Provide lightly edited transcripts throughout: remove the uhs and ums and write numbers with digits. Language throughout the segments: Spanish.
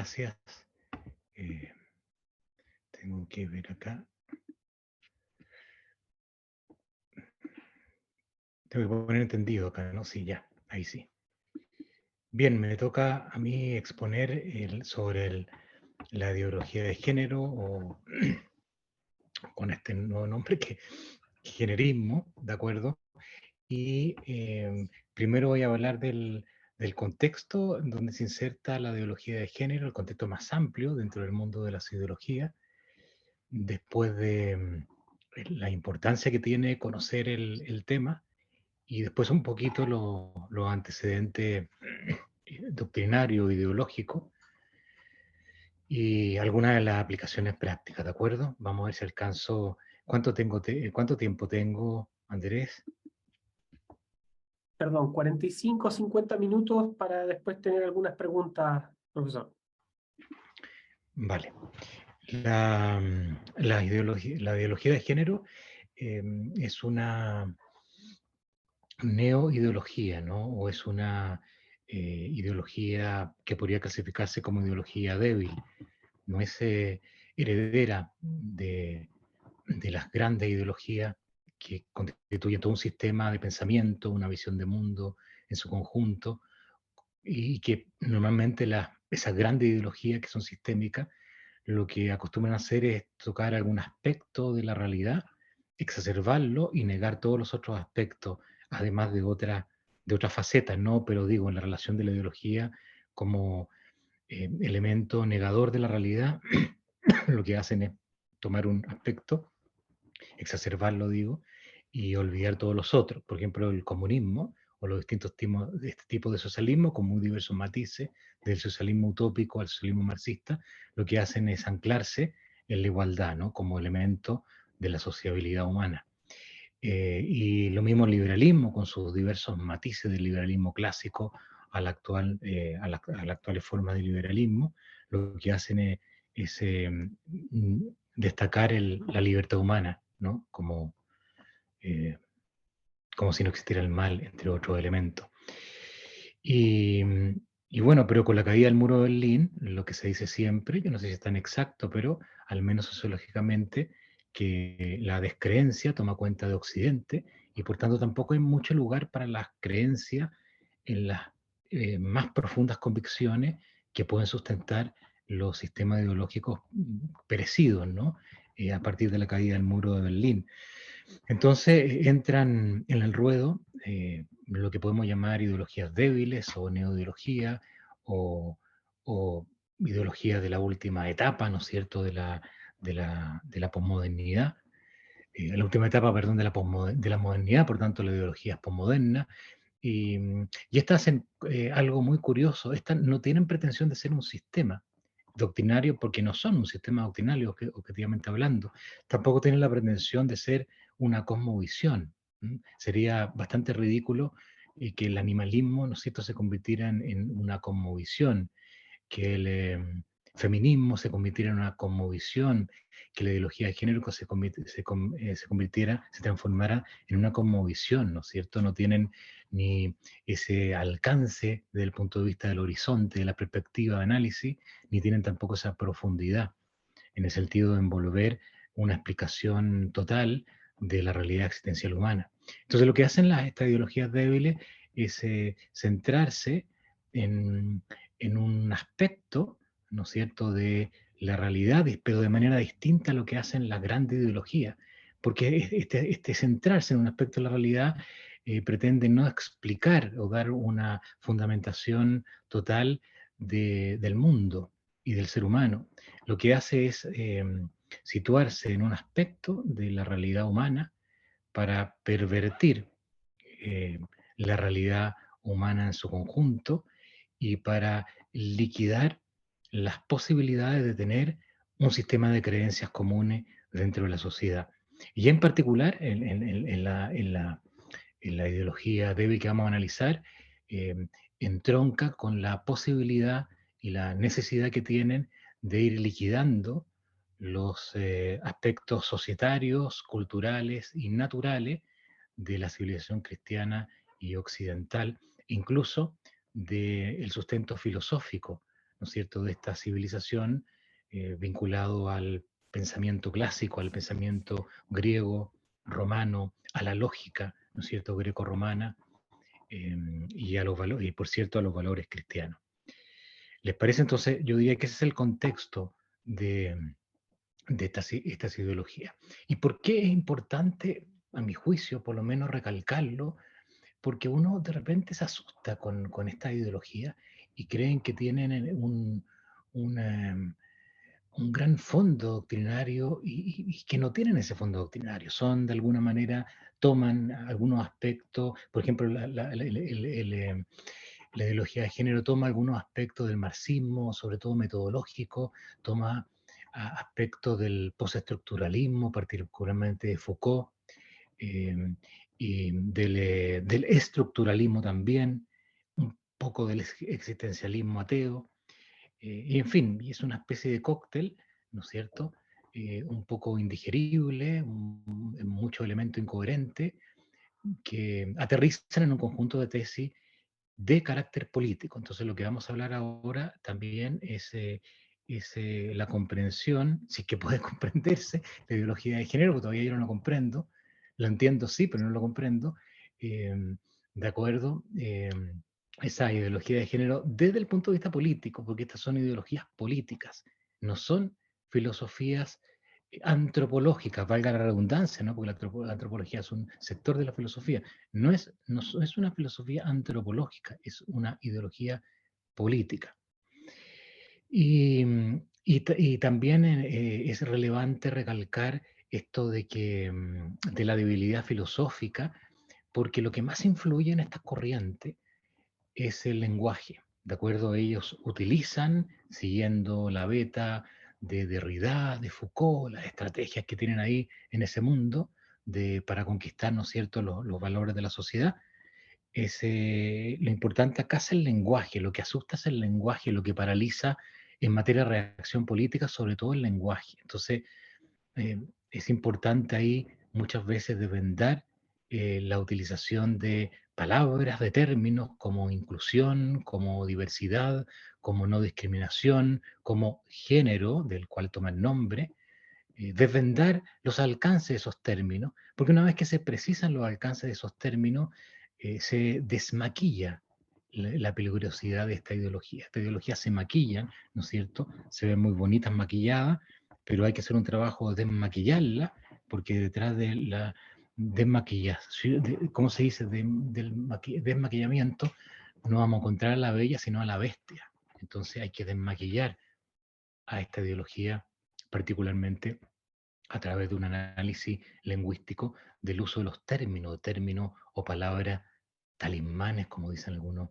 Gracias. Eh, tengo que ver acá. Tengo que poner entendido acá, ¿no? Sí, ya, ahí sí. Bien, me toca a mí exponer la ideología de género o con este nuevo nombre que generismo, ¿de acuerdo? Y primero voy a hablar del contexto en donde se inserta la ideología de género, el contexto más amplio dentro del mundo de las ideologías, después de la importancia que tiene conocer el tema y después un poquito los antecedentes doctrinario, ideológico y algunas de las aplicaciones prácticas, ¿de acuerdo? Vamos a ver si alcanzo. ¿Cuánto tiempo tengo, Andrés? Perdón, 45 o 50 minutos para después tener algunas preguntas, profesor. Vale. La ideología de género eh, es una neoideología, ¿no? O es una ideología que podría clasificarse como ideología débil. No es heredera de las grandes ideologías que constituyen todo un sistema de pensamiento, una visión de mundo en su conjunto, y que normalmente esas grandes ideologías que son sistémicas, lo que acostumbran a hacer es tocar algún aspecto de la realidad, exacerbarlo y negar todos los otros aspectos, además de otras facetas, ¿no? Pero digo, en la relación de la ideología como elemento negador de la realidad, lo que hacen es tomar un aspecto, exacerbarlo, digo, y olvidar todos los otros. Por ejemplo, el comunismo o los distintos tipos de este tipo de socialismo, con muy diversos matices, del socialismo utópico al socialismo marxista, lo que hacen es anclarse en la igualdad, ¿no? Como elemento de la sociabilidad humana. Y lo mismo el liberalismo, con sus diversos matices del liberalismo clásico a la actual forma de liberalismo, lo que hacen es destacar la libertad humana, ¿no? Eh, como si no existiera el mal, entre otros elementos. Y, y bueno, pero con la caída del muro de Berlín, lo que se dice siempre, yo no sé si es tan exacto, pero al menos sociológicamente, que la descreencia toma cuenta de Occidente y por tanto tampoco hay mucho lugar para las creencias en las más profundas convicciones que pueden sustentar los sistemas ideológicos perecidos, ¿no? A partir de la caída del muro de Berlín. Entonces entran en el ruedo lo que podemos llamar ideologías débiles o neoideología o, o ideología de la última etapa, ¿no es cierto?, de la posmodernidad, la última etapa, perdón, de la modernidad, por tanto la ideología es posmoderna. Y estas hacen algo muy curioso, estas no tienen pretensión de ser un sistema doctrinario porque no son un sistema doctrinario objetivamente hablando, tampoco tienen la pretensión de ser una cosmovisión. Sería bastante ridículo que el animalismo, ¿no es cierto?, se convirtiera en una cosmovisión, que el feminismo se convirtiera en una cosmovisión, que la ideología de género se convirtiera, se transformara en una cosmovisión, ¿no es cierto? No tienen ni ese alcance desde el punto de vista del horizonte, de la perspectiva de análisis, ni tienen tampoco esa profundidad en el sentido de envolver una explicación total de la realidad existencial humana. Entonces lo que hacen estas ideologías débiles es centrarse en, en un aspecto, ¿no es cierto?, de la realidad, pero de manera distinta a lo que hacen las grandes ideologías, porque este centrarse en un aspecto de la realidad pretende no explicar o dar una fundamentación total del mundo y del ser humano. Lo que hace es situarse en un aspecto de la realidad humana para pervertir eh, la realidad humana en su conjunto y para liquidar las posibilidades de tener un sistema de creencias comunes dentro de la sociedad. Y en particular, en la ideología débil que vamos a analizar, eh, entronca con la posibilidad y la necesidad que tienen de ir liquidando los aspectos societarios, culturales y naturales de la civilización cristiana y occidental, incluso del sustento filosófico ¿no es cierto?, de esta civilización, vinculado al pensamiento clásico, al pensamiento griego, romano, a la lógica, ¿no es cierto?, greco-romana, y a los valores, y por cierto a los valores cristianos. ¿Les parece? Entonces, yo diría que ese es el contexto de estas ideologías. ¿Y por qué es importante, a mi juicio, por lo menos recalcarlo? Porque uno de repente se asusta con esta ideología y creen que tienen un, em, un gran fondo doctrinario y que no tienen ese fondo doctrinario. Son, de alguna manera, toman algunos aspectos, por ejemplo, la ideología de género toma algunos aspectos del marxismo, sobre todo metodológico, toma aspectos del postestructuralismo, particularmente de Foucault, eh, y del estructuralismo también, un poco del existencialismo ateo, y en fin, y es una especie de cóctel, ¿no es cierto? Un poco indigerible, mucho elemento incoherente, que aterrizan en un conjunto de tesis de carácter político. Entonces, lo que vamos a hablar ahora también es la comprensión, si es que puede comprenderse, la ideología de género, porque todavía yo no lo comprendo, lo entiendo sí, pero no lo comprendo, eh, de acuerdo, esa ideología de género desde el punto de vista político, porque estas son ideologías políticas, no son filosofías antropológicas, valga la redundancia, ¿no? Porque la antropología es un sector de la filosofía, no es una filosofía antropológica, es una ideología política. Y también es relevante recalcar esto de que de la debilidad filosófica, porque lo que más influye en estas corrientes es el lenguaje. ¿De acuerdo? Ellos utilizan, siguiendo la beta de Derrida, de Foucault, las estrategias que tienen ahí en ese mundo para conquistar, ¿no es cierto?, los valores de la sociedad. Lo importante acá es el lenguaje, lo que asusta es el lenguaje, lo que paraliza en materia de reacción política, sobre todo el lenguaje. Entonces, es importante ahí muchas veces desvendar la utilización de palabras, de términos como inclusión, como diversidad, como no discriminación, como género, del cual toma el nombre, desvendar los alcances de esos términos, porque una vez que se precisan los alcances de esos términos, se desmaquilla la peligrosidad de esta ideología. Esta ideología se maquilla, ¿no es cierto? Se ven muy bonitas maquilladas, pero hay que hacer un trabajo de desmaquillarla, porque detrás de la desmaquillación, ¿cómo se dice? Del desmaquillamiento, no vamos a encontrar a la bella, sino a la bestia. Entonces hay que desmaquillar a esta ideología, particularmente a través de un análisis lingüístico del uso de los términos o palabras talismanes, como dicen algunos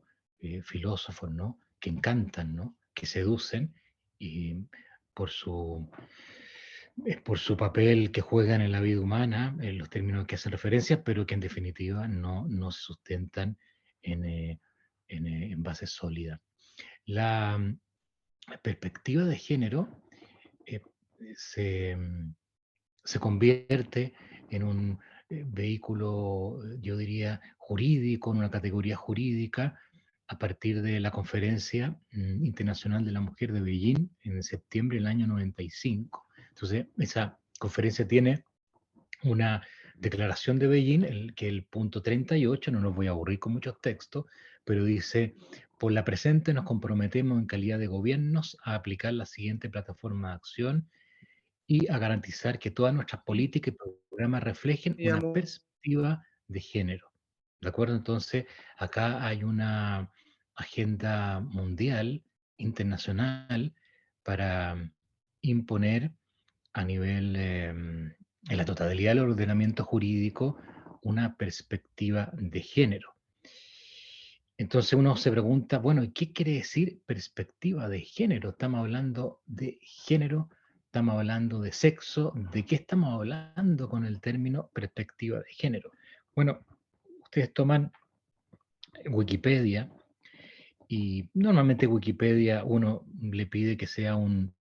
filósofos, ¿no? Que encantan, ¿no? Que seducen y por su, por su papel que juegan en la vida humana, en los términos que hacen referencia, pero que en definitiva no se sustentan en bases sólidas. La perspectiva de género eh, se, se convierte en un vehículo, yo diría, jurídico, en una categoría jurídica, a partir de la Conferencia Internacional de la Mujer de Beijing en septiembre del año 95. Entonces, esa conferencia tiene una declaración de Beijing, que el punto 38, no nos voy a aburrir con muchos textos, pero dice, por la presente nos comprometemos en calidad de gobiernos a aplicar la siguiente plataforma de acción y a garantizar que todas nuestras políticas y programas reflejen una Digamos, perspectiva de género. ¿De acuerdo? Entonces, acá hay una agenda mundial, internacional, para imponer a nivel, en la totalidad del ordenamiento jurídico, una perspectiva de género. Entonces uno se pregunta, bueno, ¿y qué quiere decir perspectiva de género? Estamos hablando de género, estamos hablando de sexo, ¿de qué estamos hablando con el término perspectiva de género? Bueno, ustedes toman Wikipedia y normalmente Wikipedia uno le pide que sea una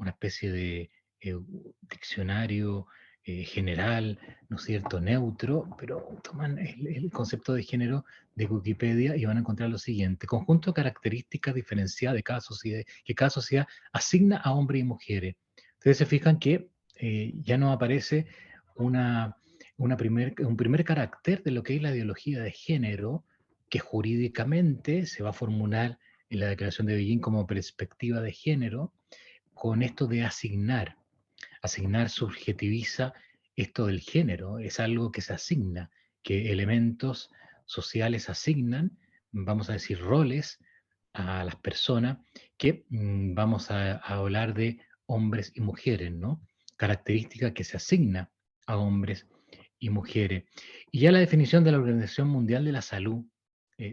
especie de diccionario general, ¿no es cierto?, neutro, pero toman el concepto de género de Wikipedia y van a encontrar lo siguiente: conjunto de características diferenciadas de cada sociedad, que cada sociedad asigna a hombres y mujeres. Ustedes se fijan que ya no aparece una, un primer carácter de lo que es la ideología de género, que jurídicamente se va a formular en la Declaración de Beijing como perspectiva de género, con esto de asignar. Asignar subjetiviza esto del género, es algo que se asigna, que elementos sociales asignan, vamos a decir, roles a las personas, que vamos a hablar de hombres y mujeres, ¿no? Característica que se asigna a hombres y mujeres. Y ya la definición de la Organización Mundial de la Salud,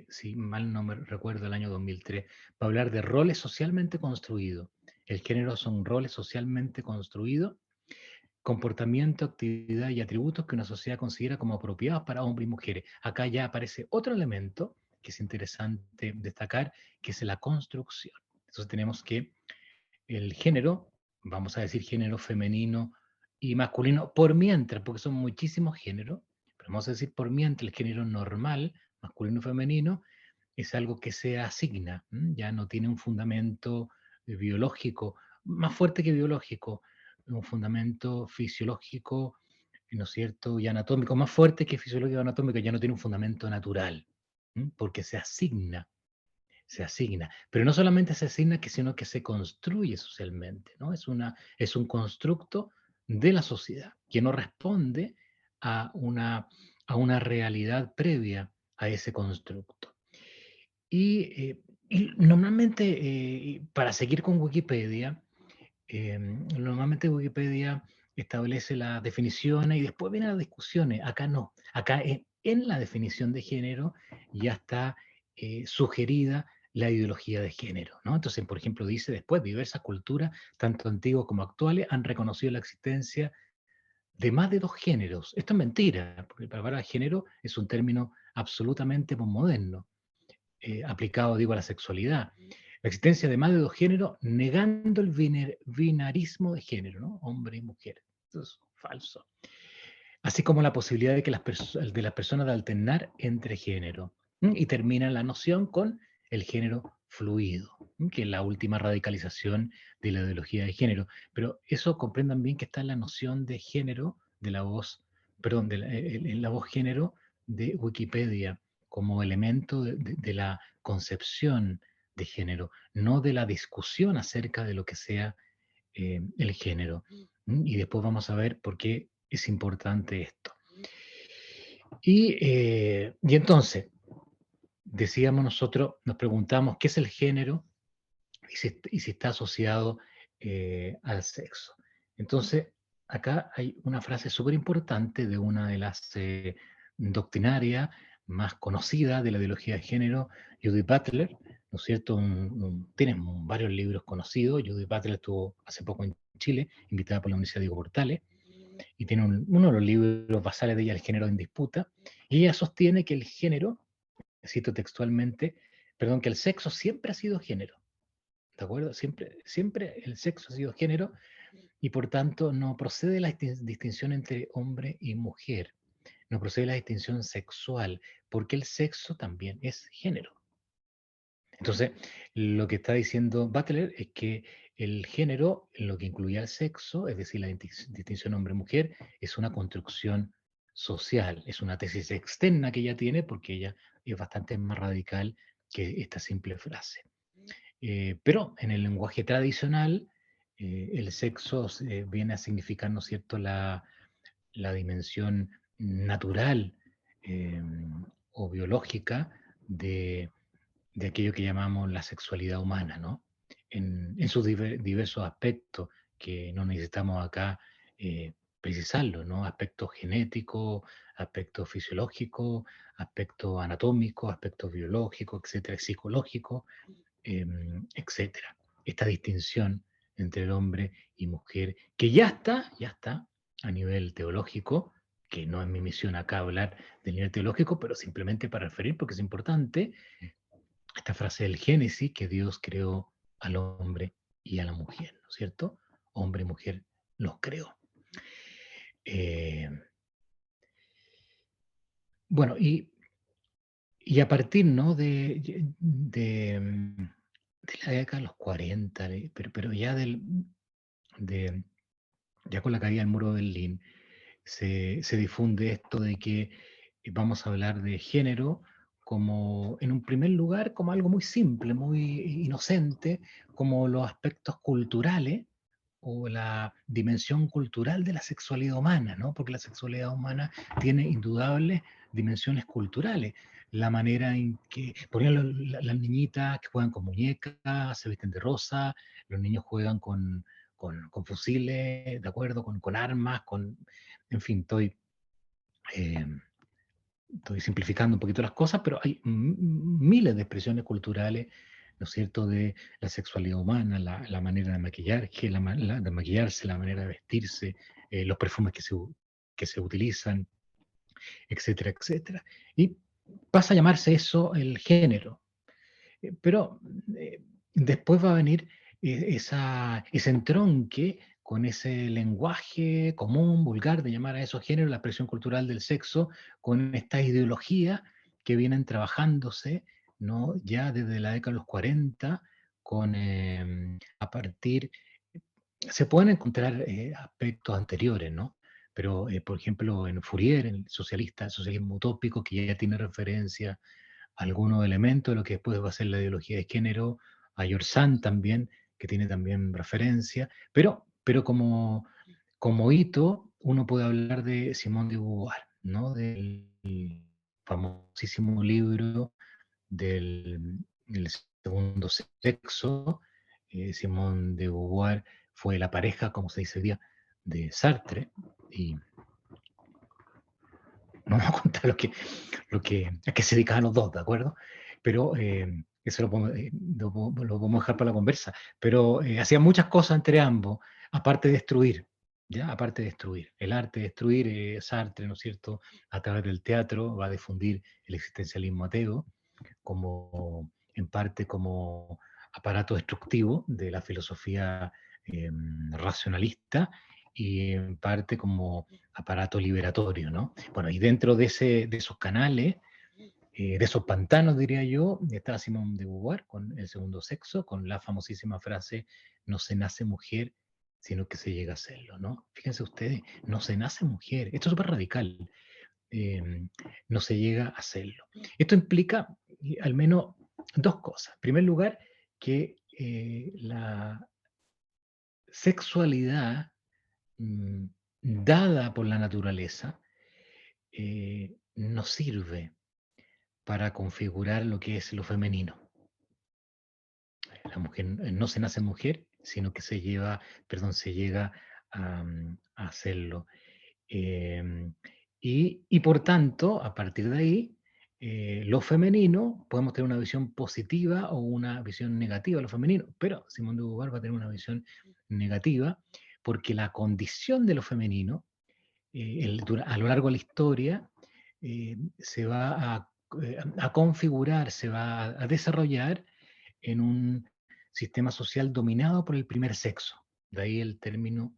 si mal no me recuerdo, el año 2003, va a hablar de roles socialmente construidos. El género son roles socialmente construidos, comportamiento, actividad y atributos que una sociedad considera como apropiados para hombres y mujeres. Acá ya aparece otro elemento que es interesante destacar, que es la construcción. Entonces tenemos que el género, vamos a decir género femenino y masculino, por mientras, porque son muchísimos géneros, pero vamos a decir por mientras el género normal, masculino y femenino, es algo que se asigna, ya no tiene un fundamento biológico, más fuerte que biológico, un fundamento fisiológico, ¿no es cierto?, y anatómico, más fuerte que fisiológico y anatómico, ya no tiene un fundamento natural, porque se asigna, pero no solamente se asigna, sino que se construye socialmente, ¿no? Es un constructo de la sociedad que no responde a a una realidad previa a ese constructo. Y normalmente, para seguir con Wikipedia, normalmente Wikipedia establece las definiciones y después vienen las discusiones. Acá no. Acá en la definición de género ya está sugerida la ideología de género, ¿no? Entonces, por ejemplo, dice después, diversas culturas, tanto antiguas como actuales, han reconocido la existencia de más de dos géneros. Esto es mentira, porque la palabra género es un término absolutamente moderno, aplicado, digo, a la sexualidad. La existencia de más de dos géneros, negando el binarismo de género, ¿no? Hombre y mujer. Esto es falso. Así como la posibilidad de que de las personas de alternar entre géneros. Y termina la noción con el género fluido, que es la última radicalización de la ideología de género. Pero eso comprendan bien que está en la noción de género de la voz, perdón, en la voz género de Wikipedia, como elemento de la concepción de género, no de la discusión acerca de lo que sea el género. Y después vamos a ver por qué es importante esto. Y entonces, decíamos nosotros, nos preguntamos qué es el género y si está asociado al sexo. Entonces, acá hay una frase súper importante de una de las doctrinarias más conocidas de la ideología de género, Judith Butler, ¿no es cierto? Tiene varios libros conocidos. Judith Butler estuvo hace poco en Chile, invitada por la Universidad Diego Portales, y tiene uno de los libros basales de ella, El género en disputa, y ella sostiene que el género, cito textualmente, perdón, que el sexo siempre ha sido género, ¿de acuerdo? Siempre el sexo ha sido género y por tanto no procede la distinción entre hombre y mujer, no procede la distinción sexual, porque el sexo también es género. Entonces, lo que está diciendo Butler es que el género, en lo que incluye al sexo, es decir, la distinción hombre-mujer, es una construcción social, es una tesis externa que ella tiene porque ella es bastante más radical que esta simple frase. Pero en el lenguaje tradicional, el sexo viene a significar, ¿no es cierto?, la dimensión natural o biológica de aquello que llamamos la sexualidad humana, ¿no? En sus diversos aspectos, que no necesitamos acá precisarlo, ¿no? Aspectos genéticos, aspectos fisiológicos, aspectos anatómicos, aspectos biológicos, etcétera, psicológicos, etcétera. Esta distinción entre el hombre y mujer, que ya está a nivel teológico, que no es mi misión acá hablar del nivel teológico, pero simplemente para referir, porque es importante, esta frase del Génesis, que Dios creó al hombre y a la mujer, ¿no es cierto? Hombre y mujer los creó. Eh, bueno, y a partir, ¿no? De la década de los 40, pero ya de, ya con la caída del muro de Berlín, se difunde esto de que vamos a hablar de género como, en un primer lugar, como algo muy simple, muy inocente, como los aspectos culturales o la dimensión cultural de la sexualidad humana, ¿no? Porque la sexualidad humana tiene indudables dimensiones culturales. La manera en que, por ejemplo, las niñitas que juegan con muñecas, se visten de rosa, los niños juegan con fusiles, ¿de acuerdo? Con armas, en fin, eh, estoy simplificando un poquito las cosas, pero hay miles de expresiones culturales, ¿no es cierto?, de la sexualidad humana, la manera de maquillar, de maquillarse, la manera de vestirse, los perfumes que se utilizan, etcétera, etcétera. Y pasa a llamarse eso el género. Pero después va a venir ese entronque con ese lenguaje común, vulgar, de llamar a esos géneros, la expresión cultural del sexo, con esta ideología que vienen trabajándose, ¿no? Ya desde la década de los 40, a partir, se pueden encontrar aspectos anteriores, ¿no? Pero, por ejemplo, en Fourier, el socialista, el socialismo utópico, que ya tiene referencia algunos elementos de lo que después va a ser la ideología de género, a Sand también, que tiene también referencia, pero como hito, uno puede hablar de Simone de Beauvoir, ¿no? Del famosísimo libro del segundo sexo. Simone de Beauvoir fue la pareja, como se dice hoy día, de Sartre, y no vamos a contar a qué se dedicaban los dos, ¿de acuerdo? Pero eso lo podemos dejar para la conversa. Pero hacían muchas cosas entre ambos, aparte de destruir, ¿ya? Aparte de destruir. El arte de destruir, Sartre, ¿no es cierto?, a través del teatro va a difundir el existencialismo ateo, en parte como aparato destructivo de la filosofía racionalista, y en parte como aparato liberatorio, ¿no? Bueno, y dentro de esos canales, de esos pantanos, diría yo, está Simone de Beauvoir con El segundo sexo, con la famosísima frase, no se nace mujer, sino que se llega a serlo, ¿no? Fíjense ustedes, no se nace mujer, esto es súper radical, no se llega a hacerlo. Esto implica al menos dos cosas. En primer lugar, que la sexualidad mm, dada por la naturaleza nos sirve para configurar lo que es lo femenino. La mujer no se nace mujer, sino que se llega a hacerlo. Em, y por tanto, a partir de ahí, lo femenino, podemos tener una visión positiva o una visión negativa de lo femenino, pero Simón de Beauvoir va a tener una visión negativa porque la condición de lo femenino, a lo largo de la historia, se va a configurar, se va a desarrollar en un sistema social dominado por el primer sexo. De ahí el término,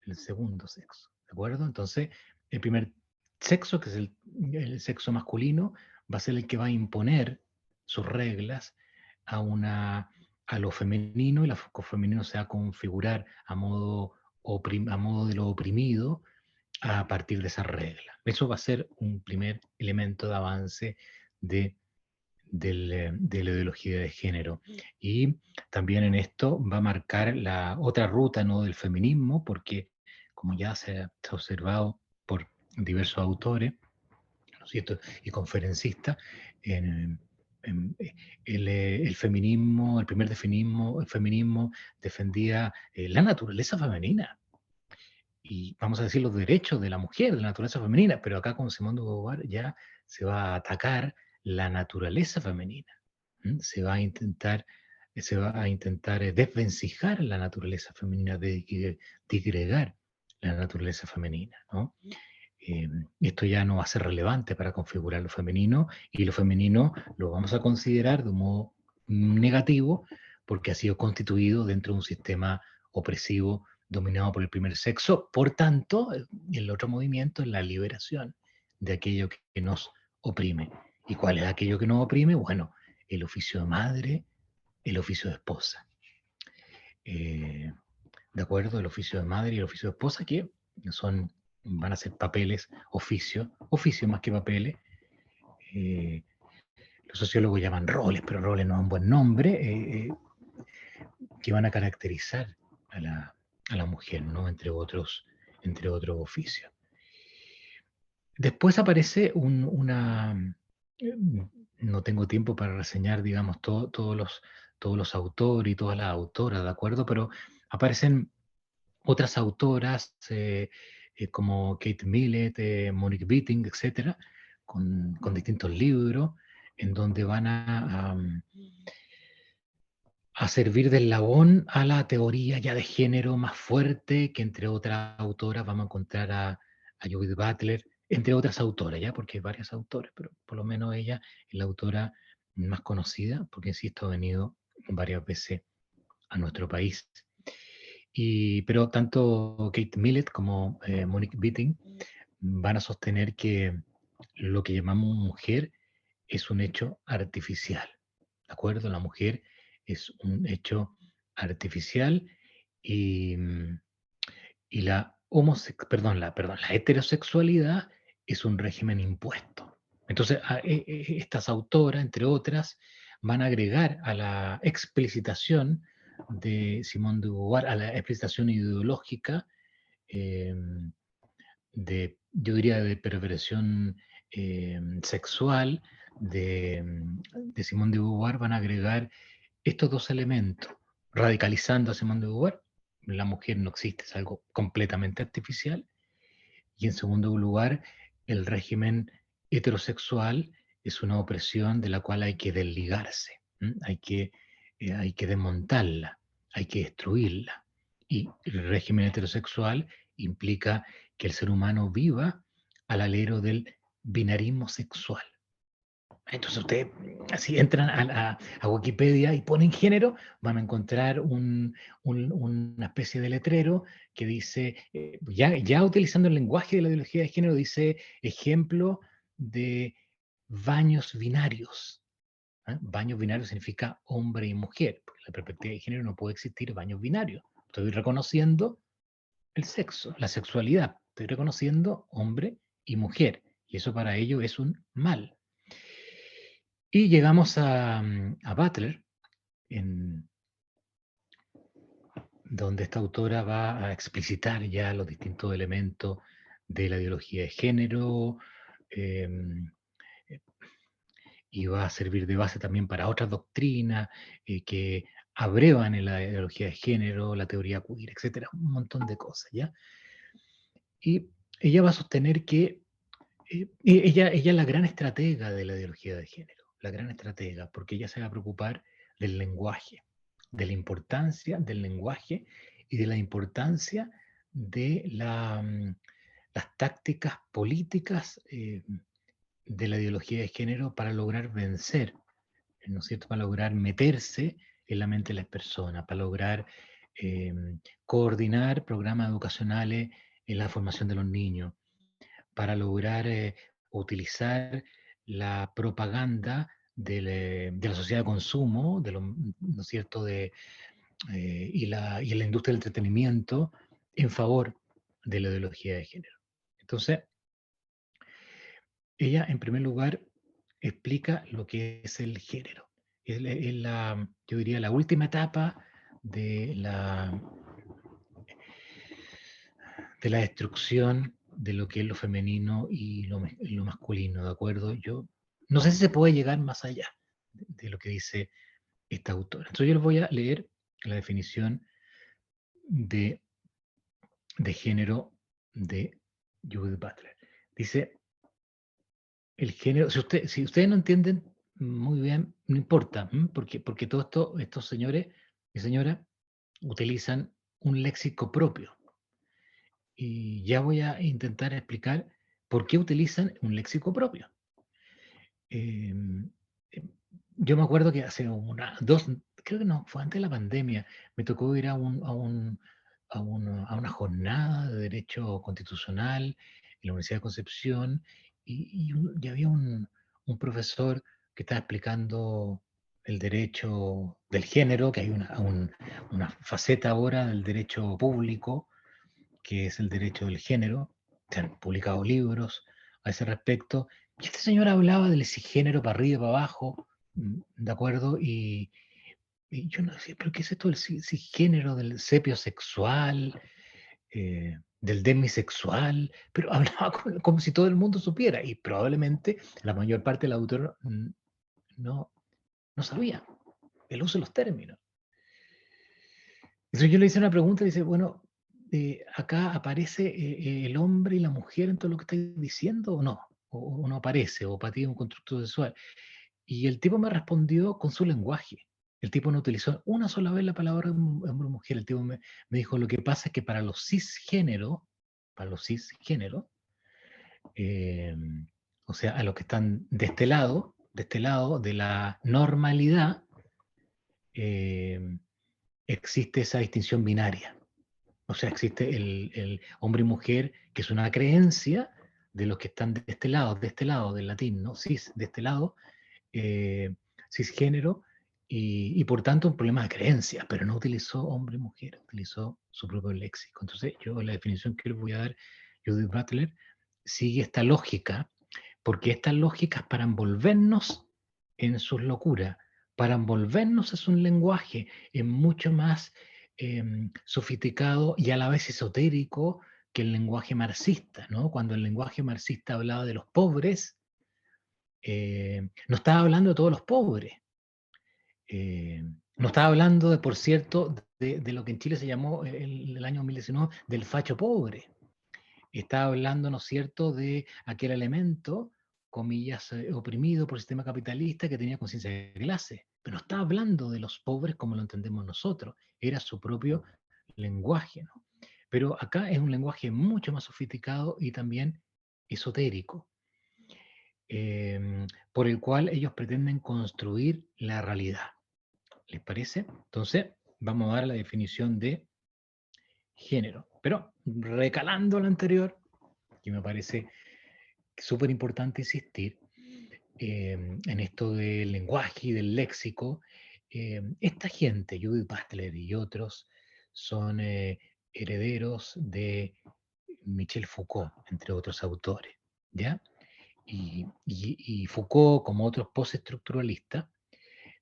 el segundo sexo. ¿De acuerdo? Entonces, el primer sexo, que es el sexo masculino, va a ser el que va a imponer sus reglas a, a lo femenino, y lo femenino se va a configurar a modo de lo oprimido a partir de esa regla. Eso va a ser un primer elemento de avance de, de la ideología de género. Y también en esto va a marcar la otra ruta, ¿no?, del feminismo, porque como ya se ha observado por diversos autores, ¿no es cierto?, y conferencistas, el feminismo, el feminismo defendía la naturaleza femenina, y vamos a decir los derechos de la mujer, de la naturaleza femenina, pero acá con Simón de Beauvoir ya se va a atacar la naturaleza femenina. Se va a intentar desvencijar la naturaleza femenina, digregar la naturaleza femenina, ¿no? Esto ya no va a ser relevante para configurar lo femenino, y lo femenino lo vamos a considerar de un modo negativo porque ha sido constituido dentro de un sistema opresivo dominado por el primer sexo. Por tanto, el otro movimiento es la liberación de aquello que nos oprime. ¿Y cuál es aquello que nos oprime? Bueno, el oficio de madre, el oficio de esposa. ¿De acuerdo? El oficio de madre y el oficio de esposa, que van a ser papeles, oficio más que papeles. Los sociólogos llaman roles, pero roles no es un buen nombre, que van a caracterizar a la mujer, ¿no? Entre otros oficios. Después aparece no tengo tiempo para reseñar, digamos, todos los autores y todas las autoras, ¿de acuerdo? Pero aparecen otras autoras como Kate Millett, Monique Witting, etcétera, con distintos libros, en donde van a servir de eslabón a la teoría ya de género más fuerte, que entre otras autoras vamos a encontrar a Judith Butler, entre otras autoras, ¿ya? Porque hay varias autoras, pero por lo menos ella es la autora más conocida, porque insisto, ha venido varias veces a nuestro país. Pero tanto Kate Millett como Monique Witting van a sostener que lo que llamamos mujer es un hecho artificial, ¿de acuerdo? La mujer es un hecho artificial y, y la heterosexualidad es un régimen impuesto. Entonces, estas autoras, entre otras, van a agregar a la explicitación de Simone de Beauvoir, a la explicitación ideológica eh, yo diría, de perversión sexual de Simone de Beauvoir, van a agregar estos dos elementos, radicalizando a Simone de Beauvoir. La mujer no existe, es algo completamente artificial. Y en segundo lugar, el régimen heterosexual es una opresión de la cual hay que desligarse, hay que desmontarla, hay que destruirla. Y el régimen heterosexual implica que el ser humano viva al alero del binarismo sexual. Entonces ustedes, si entran a Wikipedia y ponen género, van a encontrar una especie de letrero que dice, ya utilizando el lenguaje de la ideología de género, dice ejemplo de baños binarios. Baños binarios significa hombre y mujer, porque en la perspectiva de género no puede existir baños binarios. Estoy reconociendo el sexo, la sexualidad, estoy reconociendo hombre y mujer, y eso para ello es un mal. Y llegamos a Butler, donde esta autora va a explicitar ya los distintos elementos de la ideología de género, eh, y va a servir de base también para otras doctrinas que abrevan en la ideología de género, la teoría queer, etcétera, un montón de cosas, ¿ya? Y ella va a sostener que ella es la gran estratega de la ideología de género, la gran estratega, porque ella se va a preocupar del lenguaje, de la importancia del lenguaje y de la importancia de las tácticas políticas de la ideología de género para lograr vencer, ¿no es cierto? Para lograr meterse en la mente de las personas, para lograr eh, coordinar programas educacionales en la formación de los niños, para lograr utilizar la propaganda de la sociedad de consumo, ¿no es cierto?, y en la industria del entretenimiento en favor de la ideología de género. Entonces, ella, en primer lugar, explica lo que es el género. Yo diría, la última etapa de la destrucción de lo que es lo femenino y lo masculino, ¿de acuerdo? Yo no sé si se puede llegar más allá de lo que dice esta autora. Entonces yo les voy a leer la definición de, género de Judith Butler. Dice, el género, si ustedes no entienden muy bien, no importa, porque todos estos señores y señoras utilizan un léxico propio. Y ya voy a intentar explicar por qué utilizan un léxico propio. Eh, yo me acuerdo que hace creo que no, fue antes de la pandemia, me tocó ir a a una jornada de Derecho Constitucional en la Universidad de Concepción y había un profesor que estaba explicando el derecho del género, que hay una faceta ahora del derecho público, que es el derecho del género. Se han publicado libros a ese respecto. Y este señor hablaba del cisgénero para arriba y para abajo, ¿de acuerdo? Y yo no sé, ¿pero qué es esto del cisgénero, del sepio sexual, del demisexual? Pero hablaba como si todo el mundo supiera, y probablemente la mayor parte del autor no, no sabía el uso de los términos. Entonces yo le hice una pregunta y dice, bueno, ¿acá aparece el hombre y la mujer en todo lo que estáis diciendo o no? O no aparece, o para ti es un constructo sexual. Y el tipo me respondió con su lenguaje. El tipo no utilizó una sola vez la palabra hombre o mujer. El tipo me dijo, lo que pasa es que para los cisgéneros, eh, o sea, a los que están de este lado de la normalidad, eh, existe esa distinción binaria. O sea, existe el hombre y mujer, que es una creencia de los que están de este lado del latín, ¿no? Cis, de este lado, cisgénero, y por tanto un problema de creencia, pero no utilizó hombre y mujer, utilizó su propio léxico. Entonces, yo la definición que les voy a dar, Judith Butler, sigue esta lógica, porque esta lógica es para envolvernos en sus locuras, para envolvernos es un lenguaje mucho más sofisticado y a la vez esotérico que el lenguaje marxista, ¿no? Cuando el lenguaje marxista hablaba de los pobres, no estaba hablando de todos los pobres, no estaba hablando, por cierto, de lo que en Chile se llamó el año 2019 del facho pobre. Estaba hablando, ¿no es cierto?, de aquel elemento, comillas, oprimido por el sistema capitalista que tenía conciencia de clase. Pero no estaba hablando de los pobres como lo entendemos nosotros. Era su propio lenguaje, ¿no? Pero acá es un lenguaje mucho más sofisticado y también esotérico, por el cual ellos pretenden construir la realidad. ¿Les parece? Entonces, vamos a dar la definición de género. Pero recalando lo anterior, que me parece súper importante insistir en esto del lenguaje y del léxico, esta gente, Judith Butler y otros, son herederos de Michel Foucault, entre otros autores, ¿ya? Y Foucault, como otros postestructuralistas,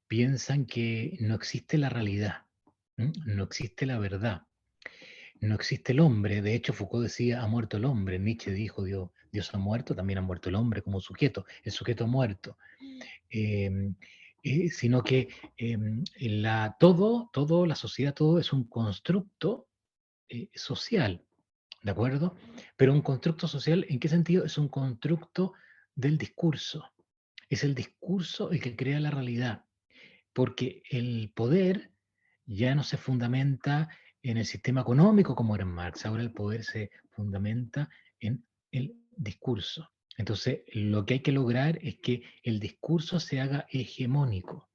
piensan que no existe la realidad, no existe la verdad, no existe el hombre. De hecho, Foucault decía, ha muerto el hombre. Nietzsche dijo, Dios ha muerto, también ha muerto el hombre como sujeto, el sujeto muerto. Eh, Sino que todo, la sociedad, todo es un constructo social, ¿de acuerdo? Pero un constructo social, ¿en qué sentido? Es un constructo del discurso. Es el discurso el que crea la realidad, porque el poder ya no se fundamenta en el sistema económico como era en Marx, ahora el poder se fundamenta en el discurso. Entonces, lo que hay que lograr es que el discurso se haga hegemónico,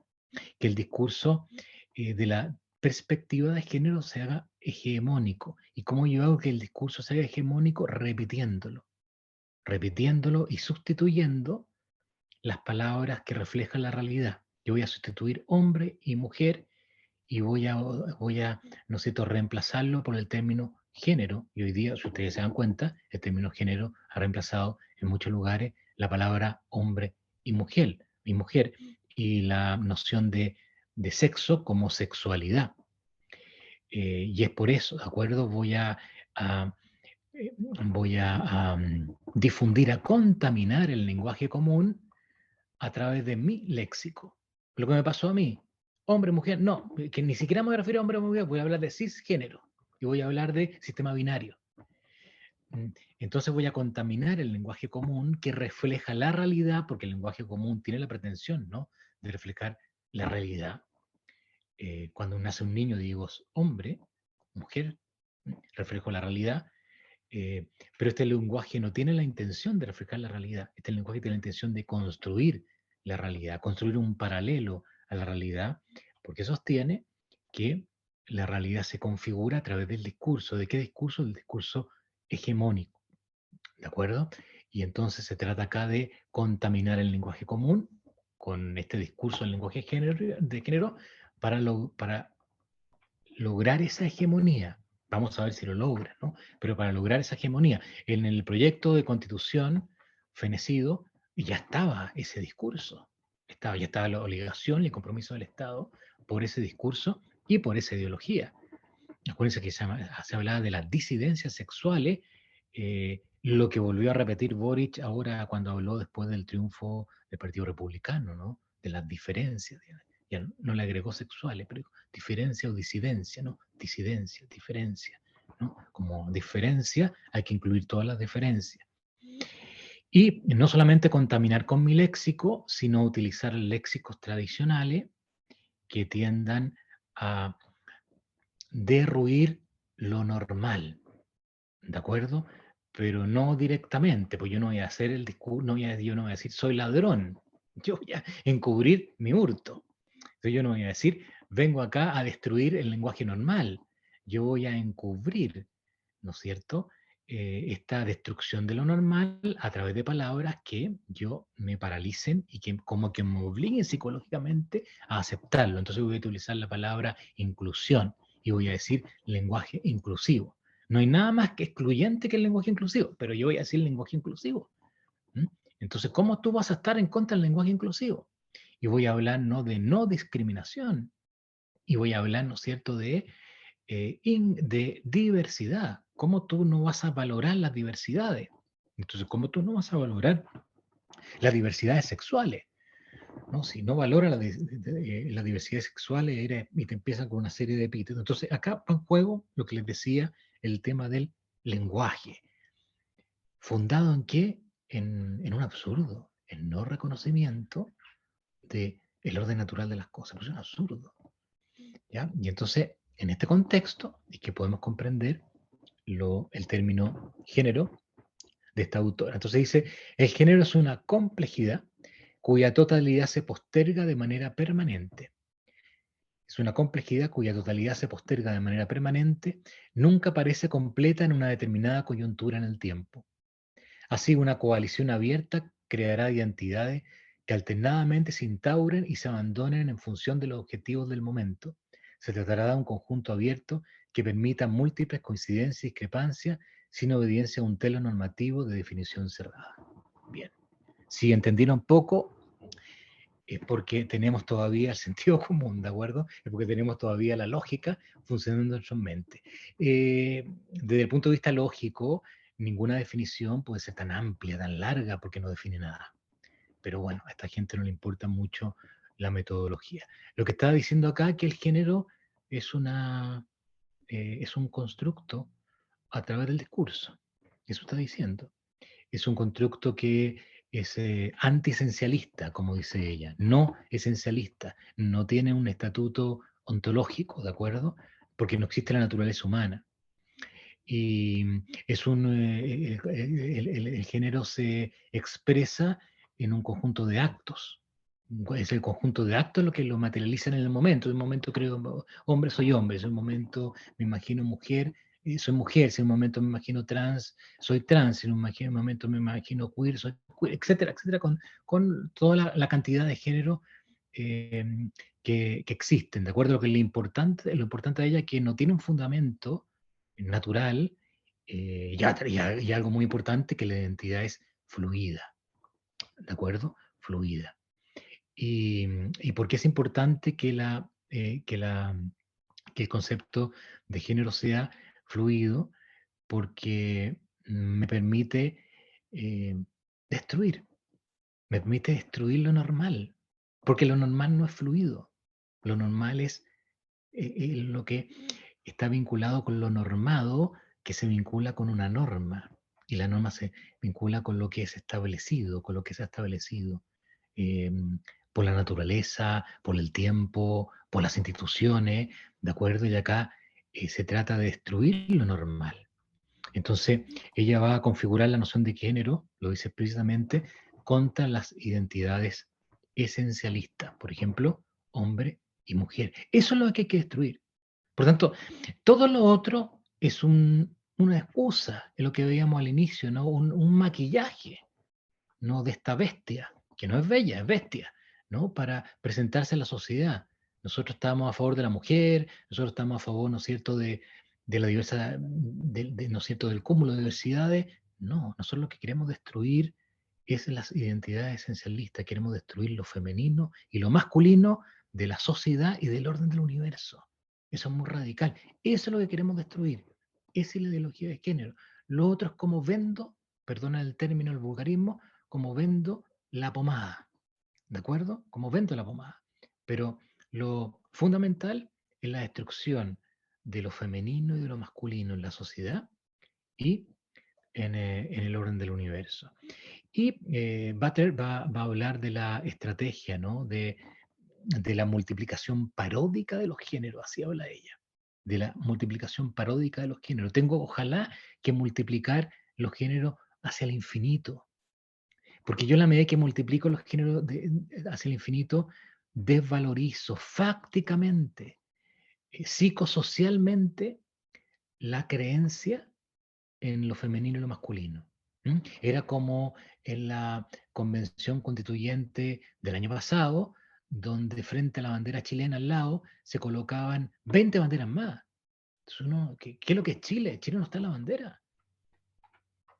que el discurso de la perspectiva de género se haga hegemónico. ¿Y cómo yo hago que el discurso se haga hegemónico? Repitiéndolo y sustituyendo las palabras que reflejan la realidad. Yo voy a sustituir hombre y mujer y voy a, no sé, reemplazarlo por el término género. Y hoy día, si ustedes se dan cuenta, el término género ha reemplazado en muchos lugares la palabra hombre y mujer, y la noción de sexo como sexualidad. Y es por eso, ¿de acuerdo? A, voy a difundir, a contaminar el lenguaje común a través de mi léxico. Lo que me pasó a mí, hombre, mujer, no, que ni siquiera me refiero a hombre o mujer, voy a hablar de cisgénero y voy a hablar de sistema binario. Entonces voy a contaminar el lenguaje común que refleja la realidad, porque el lenguaje común tiene la pretensión, ¿no?, de reflejar la realidad. Cuando nace un niño digo hombre, mujer, reflejo la realidad, pero este lenguaje no tiene la intención de reflejar la realidad, este lenguaje tiene la intención de construir la realidad, construir un paralelo a la realidad, porque sostiene que la realidad se configura a través del discurso. ¿De qué discurso? El discurso hegemónico, ¿de acuerdo? Y entonces se trata acá de contaminar el lenguaje común con este discurso del lenguaje de género para lograr esa hegemonía. Vamos a ver si lo logra, ¿no? Pero para lograr esa hegemonía, en el proyecto de constitución fenecido ya estaba ese discurso. Ya estaba la obligación y el compromiso del Estado por ese discurso y por esa ideología. Acuérdense que se hablaba de las disidencias sexuales, lo que volvió a repetir Boric ahora cuando habló después del triunfo del Partido Republicano, ¿no? De las diferencias. Ya no le agregó sexuales, pero diferencia o disidencia, ¿no? Disidencia, diferencia, ¿no? Como diferencia hay que incluir todas las diferencias. Y no solamente contaminar con mi léxico, sino utilizar léxicos tradicionales que tiendan a derruir lo normal, ¿de acuerdo? Pero no directamente, pues yo no voy a hacer el discurso, yo no voy a decir soy ladrón, yo voy a encubrir mi hurto. Entonces yo no voy a decir vengo acá a destruir el lenguaje normal, yo voy a encubrir, ¿no es cierto? Esta destrucción de lo normal a través de palabras que yo me paralicen y que como que me obliguen psicológicamente a aceptarlo. Entonces voy a utilizar la palabra inclusión y voy a decir lenguaje inclusivo. No hay nada más que excluyente que el lenguaje inclusivo, pero yo voy a decir lenguaje inclusivo. ¿Mm? Entonces, ¿cómo tú vas a estar en contra del lenguaje inclusivo? Y voy a hablar no de no discriminación, y voy a hablar, ¿no es cierto?, de diversidad. ¿Cómo tú no vas a valorar las diversidades? Entonces, ¿cómo tú no vas a valorar las diversidades sexuales? ¿No? Si no valora las diversidades sexuales y te empiezan con una serie de epítetos. Entonces, acá va en juego lo que les decía, el tema del lenguaje. ¿Fundado en qué? En un absurdo, en no reconocimiento del orden natural de las cosas. Pues es un absurdo. ¿Ya? Y entonces, en este contexto, es que podemos comprender el término género de esta autora. Entonces dice, el género es una complejidad cuya totalidad se posterga de manera permanente. Es una complejidad cuya totalidad se posterga de manera permanente, nunca parece completa en una determinada coyuntura en el tiempo. Así, una coalición abierta creará identidades que alternadamente se instauren y se abandonen en función de los objetivos del momento. Se tratará de un conjunto abierto que permita múltiples coincidencias y discrepancias sin obediencia a un telo normativo de definición cerrada. Bien, si entendieron poco, es porque tenemos todavía el sentido común, ¿de acuerdo? Es porque tenemos todavía la lógica funcionando en nuestra mente. Desde el punto de vista lógico, ninguna definición puede ser tan amplia, tan larga, porque no define nada. Pero bueno, a esta gente no le importa mucho la metodología. Lo que estaba diciendo acá es que el género es, es un constructo a través del discurso. Eso está diciendo. Es un constructo que es antiesencialista, como dice ella, no esencialista, no tiene un estatuto ontológico, ¿de acuerdo? Porque no existe la naturaleza humana. Y el género se expresa en un conjunto de actos. Es el conjunto de actos lo que lo materializa en el momento. En un momento creo hombre, soy hombre. En un momento me imagino mujer, soy mujer. Si en un momento me imagino trans, soy trans. En un momento me imagino queer, soy queer, etcétera, etcétera, con toda la cantidad de género eh, que existen. De acuerdo a lo que lo importante de ella es que no tiene un fundamento natural, y algo muy importante, que la identidad es fluida, ¿de acuerdo? Fluida. ¿Y por qué es importante que el concepto de género sea fluido? Porque me permite eh, destruir, me permite destruir lo normal, porque lo normal no es fluido, lo normal es lo que está vinculado con lo normado, que se vincula con una norma, y la norma se vincula con lo que es establecido, con lo que se ha establecido eh, por la naturaleza, por el tiempo, por las instituciones, ¿de acuerdo? Y acá se trata de destruir lo normal. Entonces, ella va a configurar la noción de género, lo dice precisamente, contra las identidades esencialistas, por ejemplo, hombre y mujer. Eso es lo que hay que destruir. Por tanto, todo lo otro es una excusa, es lo que veíamos al inicio, ¿no? Un maquillaje, ¿no? De esta bestia, que no es bella, es bestia, ¿no? Para presentarse a la sociedad. Nosotros estamos a favor de la mujer, nosotros estamos a favor, ¿no es cierto?, de la diversidad, ¿no es cierto?, del cúmulo de diversidades. No, nosotros lo que queremos destruir es las identidades esencialistas, queremos destruir lo femenino y lo masculino de la sociedad y del orden del universo. Eso es muy radical. Eso es lo que queremos destruir. Esa es la ideología de género. Lo otro es como vendo, perdona el término, el vulgarismo, como vendo la pomada, ¿de acuerdo? Como vendo la pomada. Pero lo fundamental es la destrucción de lo femenino y de lo masculino en la sociedad y en el orden del universo. Y Butler va a hablar de la estrategia, ¿no? De la multiplicación paródica de los géneros, así habla ella, de la multiplicación paródica de los géneros. Tengo, ojalá, que multiplicar los géneros hacia el infinito, porque yo en la medida que multiplico los géneros hacia el infinito, desvalorizo fácticamente, psicosocialmente, la creencia en lo femenino y lo masculino. Era como en la convención constituyente del año pasado, donde frente a la bandera chilena al lado se colocaban 20 banderas más. Entonces ¿qué es lo que es Chile? Chile no está en la bandera.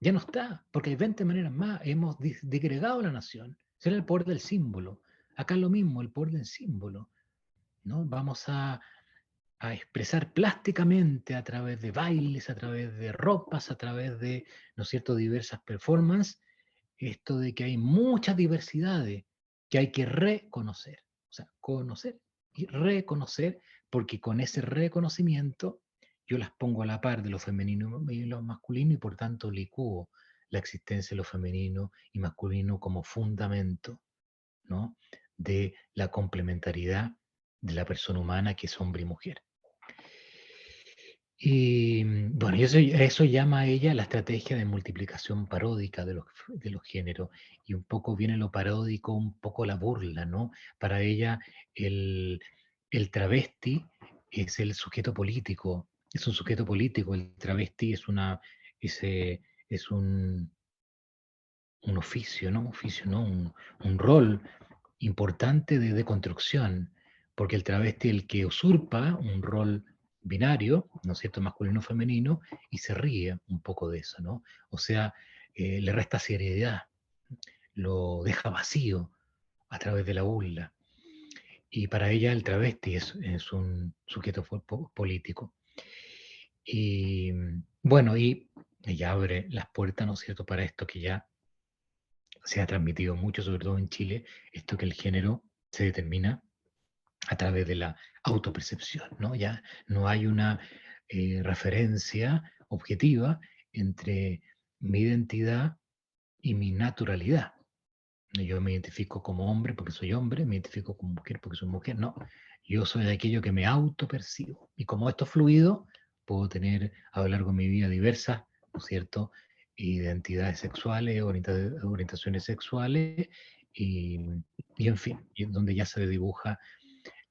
Ya no está, porque hay 20 maneras más. Hemos disgregado la nación. Ese era el poder del símbolo. Acá es lo mismo, el poder del símbolo, ¿no? Vamos a expresar plásticamente a través de bailes, a través de ropas, a través de, ¿no es cierto?, diversas performances, esto de que hay muchas diversidades que hay que reconocer. O sea, conocer y reconocer, porque con ese reconocimiento yo las pongo a la par de lo femenino y lo masculino y por tanto licúo la existencia de lo femenino y masculino como fundamento, ¿no?, de la complementariedad de la persona humana que es hombre y mujer. Y bueno, y eso llama a ella la estrategia de multiplicación paródica de los géneros. Y un poco viene lo paródico, un poco la burla, ¿no? Para ella el, el travesti es el sujeto político, es un sujeto político, el travesti es un oficio, ¿no? Oficio, ¿no? Un rol importante de construcción, porque el travesti es el que usurpa un rol binario, ¿no es cierto?, masculino o femenino, y se ríe un poco de eso, ¿no? O sea, le resta seriedad, lo deja vacío a través de la burla. Y para ella el travesti es un sujeto político. Y bueno, y ella abre las puertas, ¿no es cierto?, para esto que ya se ha transmitido mucho, sobre todo en Chile, esto que el género se determina a través de la autopercepción, ¿no? Ya no hay una referencia objetiva entre mi identidad y mi naturalidad. Yo me identifico como hombre porque soy hombre, me identifico como mujer porque soy mujer, no. Yo soy de aquello que me autopercibo. Y como esto es fluido, puedo tener a lo largo de mi vida diversas, ¿no es cierto?, identidades sexuales, orientaciones sexuales, y, y en fin, y donde ya se dibuja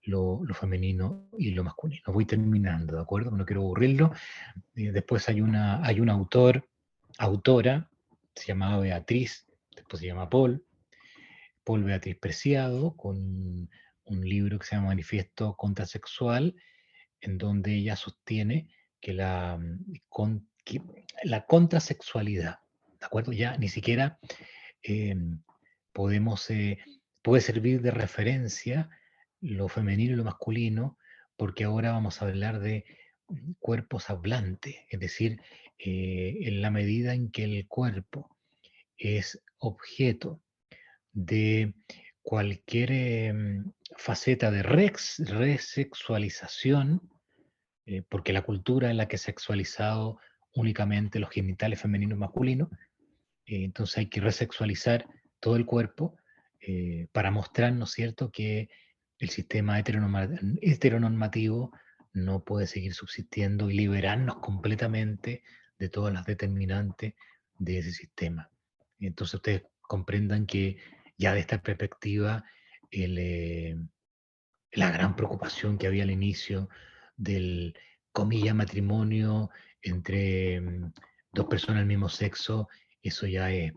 lo femenino y lo masculino. Voy terminando, ¿de acuerdo? No quiero aburrirlo. Después hay un autora, se llamaba Beatriz, después se llama Paul Beatriz Preciado, con un libro que se llama Manifiesto Contrasexual, en donde ella sostiene que que la contrasexualidad, ¿de acuerdo? Ya ni siquiera eh, podemos, puede servir de referencia lo femenino y lo masculino, porque ahora vamos a hablar de cuerpos hablantes, es decir, en la medida en que el cuerpo es objeto de cualquier faceta de resexualización, porque la cultura en la que ha sexualizado únicamente los genitales femeninos y masculinos, entonces hay que resexualizar todo el cuerpo para mostrar, ¿no es cierto?, que el sistema heteronormativo no puede seguir subsistiendo y liberarnos completamente de todas las determinantes de ese sistema. Entonces ustedes comprendan que ya de esta perspectiva, el, la gran preocupación que había al inicio del, comilla, matrimonio entre dos personas del mismo sexo, eso ya es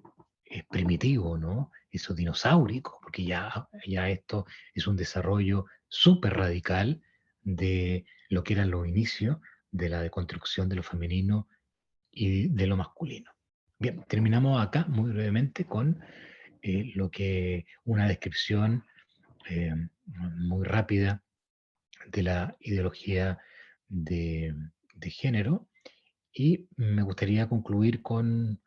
primitivo, ¿no? Eso es dinosaurico, porque ya esto es un desarrollo súper radical de lo que eran los inicios de la deconstrucción de lo femenino y de lo masculino. Bien, terminamos acá muy brevemente con una descripción eh, muy rápida de la ideología de, de género, y me gustaría concluir con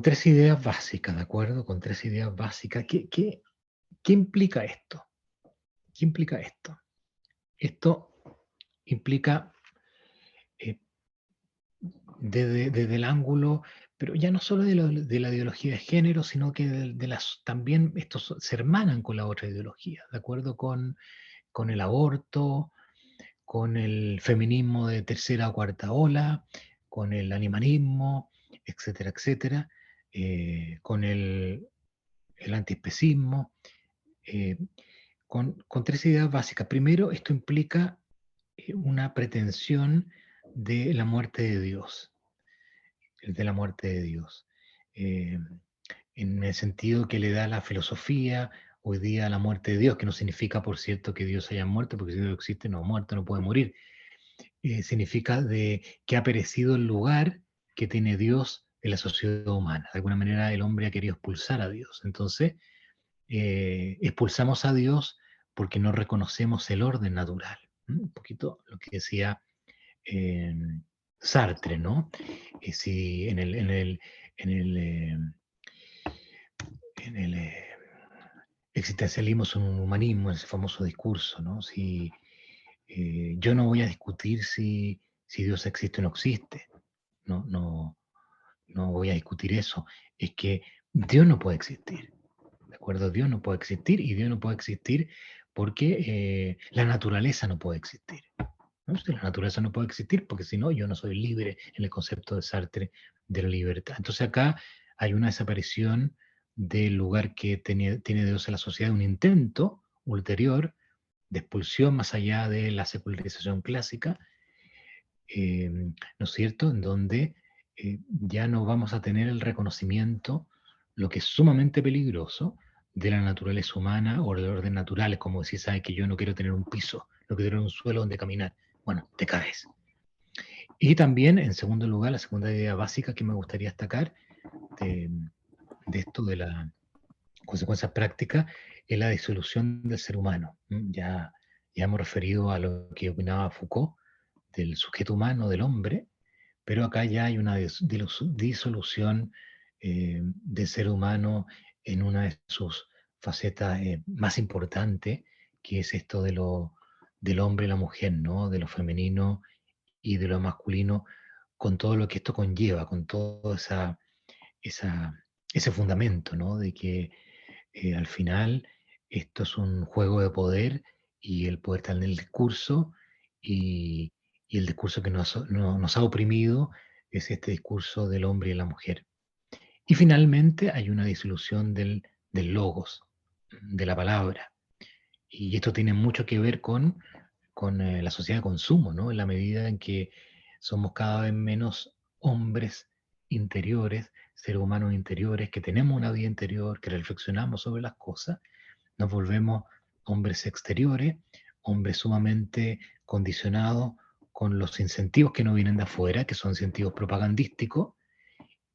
tres ideas básicas, ¿de acuerdo? Con tres ideas básicas. ¿Qué implica esto? ¿Qué implica esto? Esto implica eh, desde el ángulo, pero ya no solo de la ideología de género, sino que también estos se hermanan con la otra ideología, ¿de acuerdo? Con el aborto, con el feminismo de tercera o cuarta ola, con el animalismo, etcétera, etcétera, con el antiespecismo, eh, con tres ideas básicas. Primero, esto implica una pretensión de la muerte de Dios, de la muerte de Dios. Eh, en el sentido que le da la filosofía hoy día a la muerte de Dios, que no significa, por cierto, que Dios haya muerto, porque si Dios existe, no ha muerto, no puede morir. Significa de que ha perecido el lugar que tiene Dios en la sociedad humana. De alguna manera el hombre ha querido expulsar a Dios. Entonces, expulsamos a Dios porque no reconocemos el orden natural. Un poquito lo que decía eh, Sartre, ¿no? Si en el, eh, en el existencialismo es un humanismo, ese famoso discurso, ¿no? Si yo no voy a discutir si Dios existe o no existe, no, no, no voy a discutir eso, es que Dios no puede existir, ¿de acuerdo? Dios no puede existir, y Dios no puede existir porque la naturaleza no puede existir. ¿No? Si la naturaleza no puede existir, porque si no, yo no soy libre en el concepto de Sartre de la libertad. Entonces acá hay una desaparición del lugar que tiene Dios en la sociedad, un intento ulterior de expulsión más allá de la secularización clásica, ¿no es cierto?, en donde ya no vamos a tener el reconocimiento, lo que es sumamente peligroso, de la naturaleza humana o del orden natural, como decir, sabes que yo no quiero tener un piso, no quiero tener un suelo donde caminar. Bueno, te caes. Y también, en segundo lugar, la segunda idea básica que me gustaría destacar de, de esto de la consecuencia práctica es la disolución del ser humano. Ya hemos referido a lo que opinaba Foucault del sujeto humano, del hombre, pero acá ya hay una disolución del ser humano en una de sus facetas más importantes, que es esto del hombre y la mujer, ¿no? De lo femenino y de lo masculino, con todo lo que esto conlleva, con todo esa, ese fundamento, ¿no? De que al final esto es un juego de poder, y el poder está en el discurso, y, y el discurso que nos ha oprimido es este discurso del hombre y la mujer. Y finalmente hay una disolución del logos, de la palabra. Y esto tiene mucho que ver con la sociedad de consumo, ¿no? En la medida en que somos cada vez menos hombres interiores, seres humanos interiores, que tenemos una vida interior, que reflexionamos sobre las cosas, nos volvemos hombres exteriores, hombres sumamente condicionados con los incentivos que nos vienen de afuera, que son incentivos propagandísticos,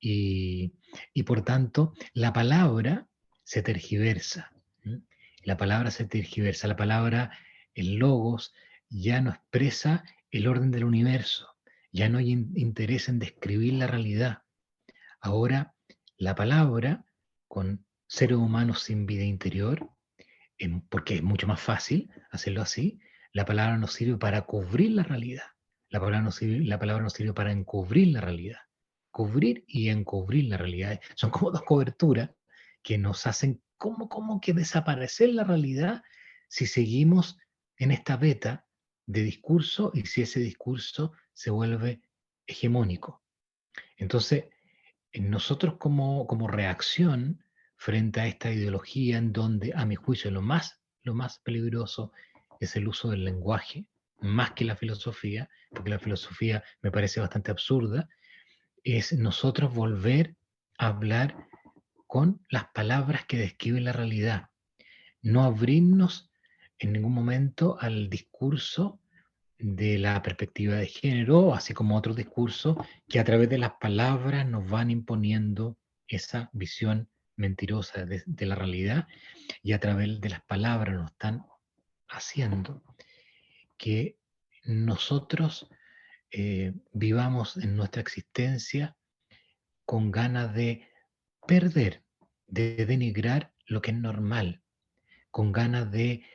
y, y por tanto la palabra se tergiversa. ¿M? La palabra se tergiversa, la palabra, el logos, ya no expresa el orden del universo, ya no hay interés en describir la realidad. Ahora, la palabra, con seres humanos sin vida interior, porque es mucho más fácil hacerlo así, la palabra nos sirve para cubrir la realidad. La palabra nos sirve para encubrir la realidad. Cubrir y encubrir la realidad. Son como dos coberturas que nos hacen como que desaparecer la realidad si seguimos en esta beta de discurso, y si ese discurso se vuelve hegemónico. Entonces, nosotros como reacción frente a esta ideología, en donde, a mi juicio, lo más peligroso es el uso del lenguaje, más que la filosofía, porque la filosofía me parece bastante absurda, es nosotros volver a hablar con las palabras que describen la realidad. No abrirnos en ningún momento al discurso de la perspectiva de género, así como otros discursos que a través de las palabras nos van imponiendo esa visión mentirosa de la realidad, y a través de las palabras nos están haciendo que nosotros vivamos en nuestra existencia con ganas de perder, de denigrar lo que es normal, con ganas de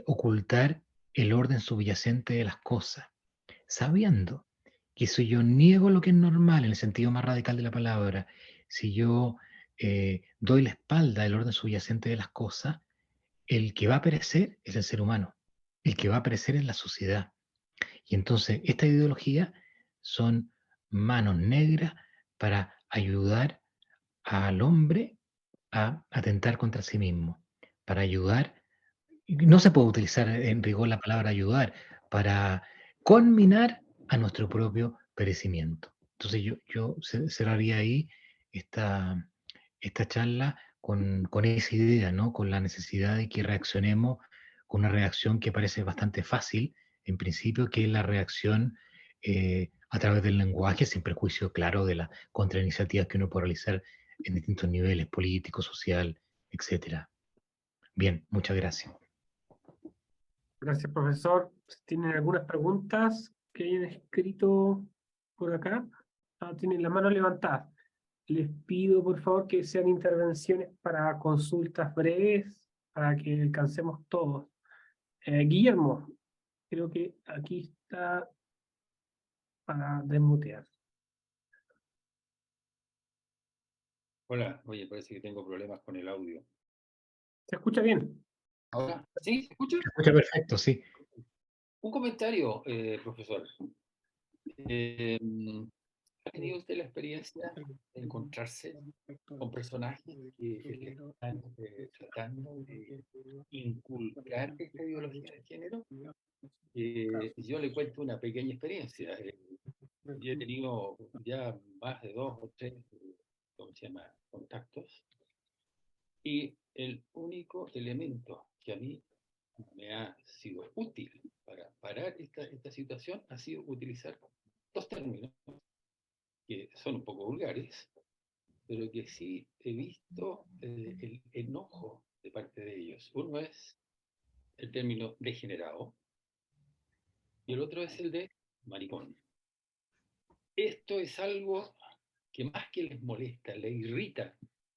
ocultar el orden subyacente de las cosas, sabiendo que si yo niego lo que es normal en el sentido más radical de la palabra, si yo doy la espalda al orden subyacente de las cosas, el que va a perecer es el ser humano, el que va a perecer es la sociedad. Y entonces esta ideología son manos negras para ayudar al hombre a atentar contra sí mismo, para ayudar. No se puede utilizar en rigor la palabra ayudar para conminar a nuestro propio perecimiento. Entonces yo cerraría ahí esta, esta charla con esa idea, ¿no? Con la necesidad de que reaccionemos con una reacción que parece bastante fácil, en principio, que es la reacción a través del lenguaje, sin perjuicio, claro, de las contrainiciativas que uno puede realizar en distintos niveles, político, social, etcétera. Bien, muchas gracias. Gracias, profesor. Si tienen algunas preguntas que hayan escrito por acá, tienen la mano levantada. Les pido, por favor, que sean intervenciones para consultas breves, para que alcancemos todos. Guillermo, creo que aquí está para desmutear. Hola, oye, parece que tengo problemas con el audio. ¿Se escucha bien? ¿Ahora? ¿Sí? ¿Se escucha? Se escucha perfecto, sí. Un comentario, profesor. ¿Ha tenido usted la experiencia de encontrarse con personajes que están tratando de inculcar esta ideología de género? Yo le cuento una pequeña experiencia. Yo he tenido ya más de 2 o 3, ¿cómo se llama?, contactos. Y el único elemento que a mí me ha sido útil para parar esta situación ha sido utilizar 2 términos que son un poco vulgares, pero que sí he visto el enojo de parte de ellos. Uno es el término degenerado y el otro es el de maricón. Esto es algo que más que les molesta, les irrita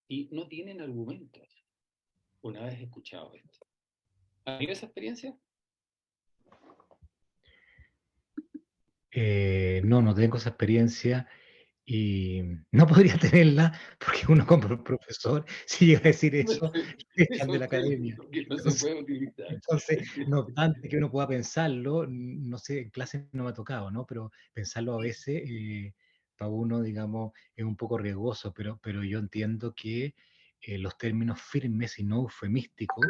y no tienen argumentos una vez escuchado esto. ¿Ha tenido esa experiencia? No tengo esa experiencia y no podría tenerla porque uno como profesor, si llega a decir eso, le echan de Eso la es academia. que no se Entonces, puede utilizar. no obstante que uno pueda pensarlo, no sé, en clase no me ha tocado, ¿no? Pero pensarlo a veces, para uno, digamos, es un poco riesgoso, pero yo entiendo que los términos firmes y no eufemísticos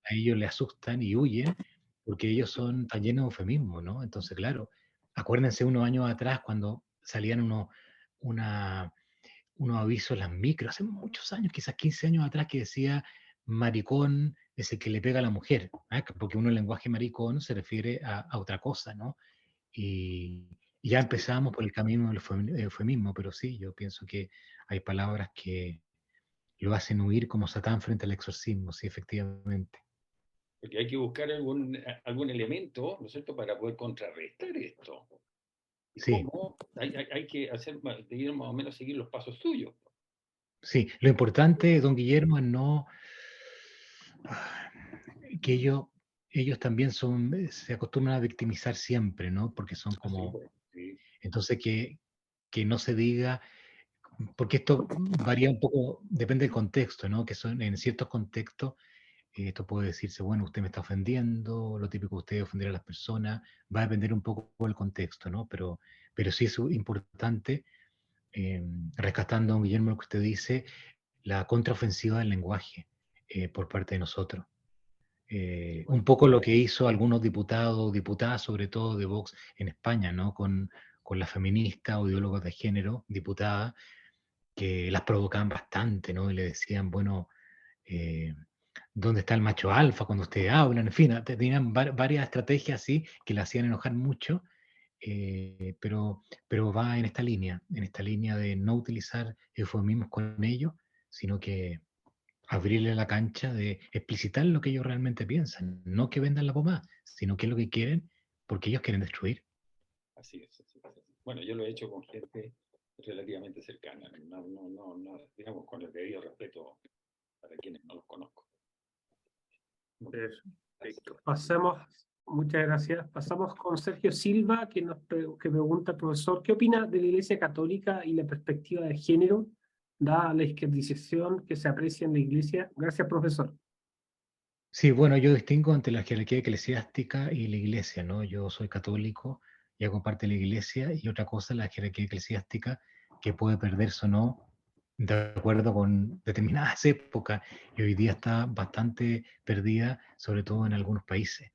a ellos les asustan y huyen porque ellos están llenos de eufemismo, ¿no? Entonces, claro, acuérdense unos años atrás cuando salían una, unos avisos en las micros, hace muchos años, quizás 15 años atrás, que decía maricón es el que le pega a la mujer, ¿ah? Porque uno el lenguaje maricón se refiere a otra cosa, ¿no? Y ya empezamos por el camino del eufemismo, pero sí, yo pienso que hay palabras que lo hacen huir como Satán frente al exorcismo, sí, efectivamente. Porque hay que buscar algún elemento, ¿no es cierto?, para poder contrarrestar esto. ¿Y Sí, cómo? Hay que seguir más o menos seguir los pasos suyos. sí. Lo importante, don Guillermo, es no que ellos también se acostumbran a victimizar siempre, ¿no? Porque son Así como, pues. Sí. entonces que no se diga, porque esto varía un poco, depende del contexto, ¿no? Que son en ciertos contextos, esto puede decirse, bueno, usted me está ofendiendo, lo típico de usted es ofender a las personas, va a depender un poco del contexto, ¿no? Pero sí es importante, rescatando, don Guillermo, lo que usted dice, la contraofensiva del lenguaje por parte de nosotros. Un poco lo que hizo algunos diputados, diputadas sobre todo de Vox en España, ¿no? Con las feministas o ideólogos de género, diputadas, que las provocaban bastante, ¿no? Y le decían, bueno, ¿dónde está el macho alfa cuando ustedes hablan? En fin, tenían varias estrategias así que le hacían enojar mucho, pero va en esta línea de no utilizar eufemismos con ellos, sino que abrirle la cancha de explicitar lo que ellos realmente piensan, no que vendan la pomada, sino que es lo que quieren, porque ellos quieren destruir. Así es, así es. Bueno, yo lo he hecho con gente relativamente cercana, no, digamos, con el debido respeto para quienes no los conozco. Perfecto. Pasemos, muchas gracias. Pasamos con Sergio Silva, que pregunta al profesor, ¿qué opina de la Iglesia Católica y la perspectiva de género, dada la izquiardización que se aprecia en la Iglesia? Gracias, profesor. Sí, bueno, yo distingo entre la jerarquía eclesiástica y la iglesia, ¿no? Yo soy católico y hago parte de la iglesia, y otra cosa es la jerarquía eclesiástica, que puede perderse o no de acuerdo con determinadas épocas, y hoy día está bastante perdida, sobre todo en algunos países.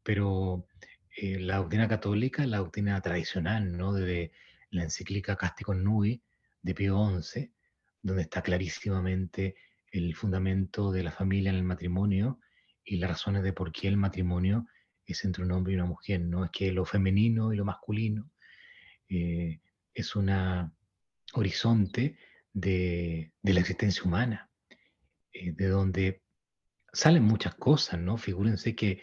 Pero la doctrina católica, la doctrina tradicional, ¿no? De la encíclica Casticum Nubi de Pío XI, donde está clarísimamente el fundamento de la familia en el matrimonio y las razones de por qué el matrimonio es entre un hombre y una mujer, ¿no? Es que lo femenino y lo masculino es un horizonte de la existencia humana, de donde salen muchas cosas, ¿no? Figúrense que,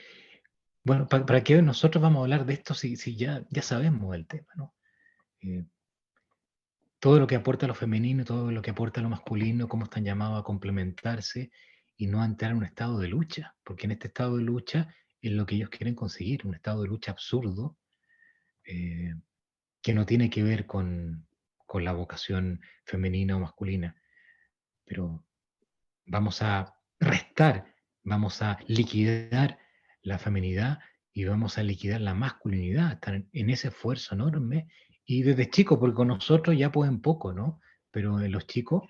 bueno, ¿para qué nosotros vamos a hablar de esto si ya sabemos el tema, ¿no? Todo lo que aporta lo femenino, todo lo que aporta lo masculino, cómo están llamados a complementarse y no a entrar en un estado de lucha, porque en este estado de lucha es lo que ellos quieren conseguir, un estado de lucha absurdo, eh, que no tiene que ver con la vocación femenina o masculina, pero vamos a restar, vamos a liquidar la feminidad y vamos a liquidar la masculinidad. Están en ese esfuerzo enorme, y desde chicos, porque con nosotros ya pueden poco, ¿no? Pero los chicos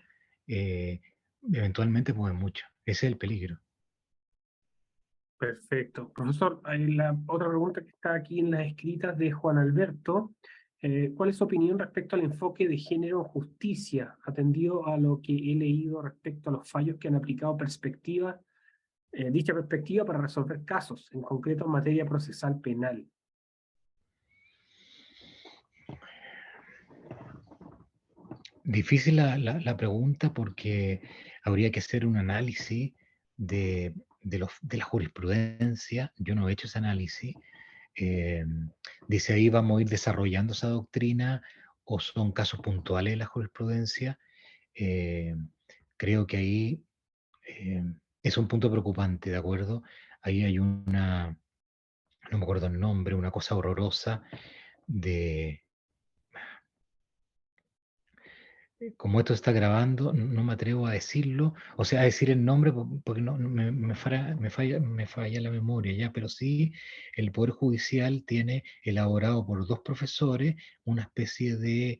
eventualmente pueden mucho. Ese es el peligro. Perfecto. Profesor, hay la otra pregunta que está aquí en las escritas de Juan Alberto. ¿Cuál es su opinión respecto al enfoque de género en justicia, atendido a lo que he leído respecto a los fallos que han aplicado dicha perspectiva para resolver casos, en concreto en materia procesal penal? Difícil la pregunta, porque habría que hacer un análisis de la jurisprudencia. Yo no he hecho ese análisis. Dice ahí, vamos a ir desarrollando esa doctrina, o son casos puntuales de la jurisprudencia. Creo que ahí es un punto preocupante, ¿de acuerdo? Ahí hay no me acuerdo el nombre, una cosa horrorosa de, como esto está grabando, no me atrevo a decirlo, o sea, a decir el nombre, porque me falla la memoria ya, pero sí, el Poder Judicial tiene elaborado por dos profesores una especie de,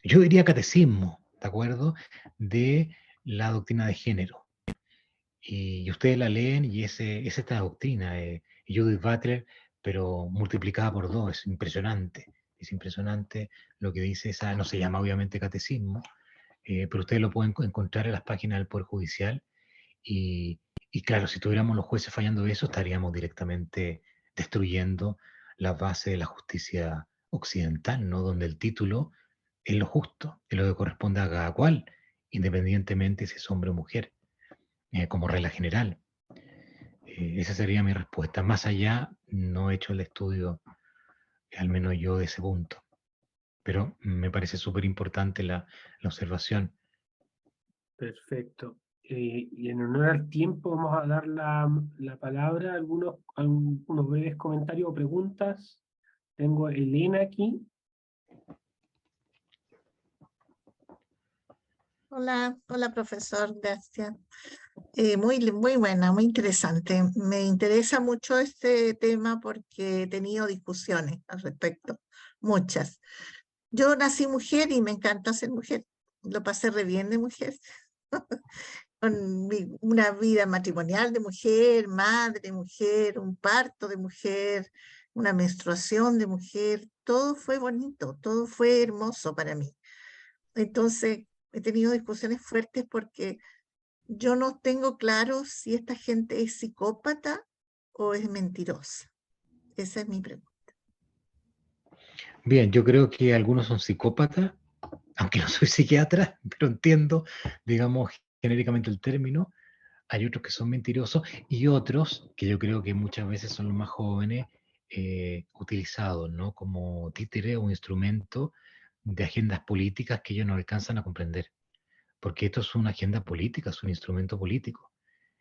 yo diría catecismo, ¿de acuerdo? De la doctrina de género. Y ustedes la leen y es esta doctrina, Judith Butler, pero multiplicada por dos, es impresionante. Es impresionante lo que dice esa, no se llama obviamente catecismo, pero ustedes lo pueden encontrar en las páginas del Poder Judicial. Y claro, si tuviéramos los jueces fallando eso, estaríamos directamente destruyendo la base de la justicia occidental, ¿no? Donde el título es lo justo, es lo que corresponde a cada cual, independientemente si es hombre o mujer, como regla general. Esa sería mi respuesta. Más allá, no he hecho el estudio, al menos yo, de ese punto. Pero me parece súper importante la observación. Perfecto. Y en honor al tiempo vamos a dar la palabra a algunos breves comentarios o preguntas. Tengo a Elena aquí. Hola, hola profesor, gracias. Muy buena, muy interesante. Me interesa mucho este tema porque he tenido discusiones al respecto, muchas. Yo nací mujer y me encanta ser mujer. Lo pasé re bien de mujer. una vida matrimonial de mujer, madre de mujer, un parto de mujer, una menstruación de mujer, todo fue bonito, todo fue hermoso para mí. Entonces, he tenido discusiones fuertes porque yo no tengo claro si esta gente es psicópata o es mentirosa. Esa es mi pregunta. Bien, yo creo que algunos son psicópatas, aunque no soy psiquiatra, pero entiendo, digamos, genéricamente el término. Hay otros que son mentirosos y otros que yo creo que muchas veces son los más jóvenes, utilizados, ¿no? Como títere o instrumento de agendas políticas que ellos no alcanzan a comprender. Porque esto es una agenda política, es un instrumento político.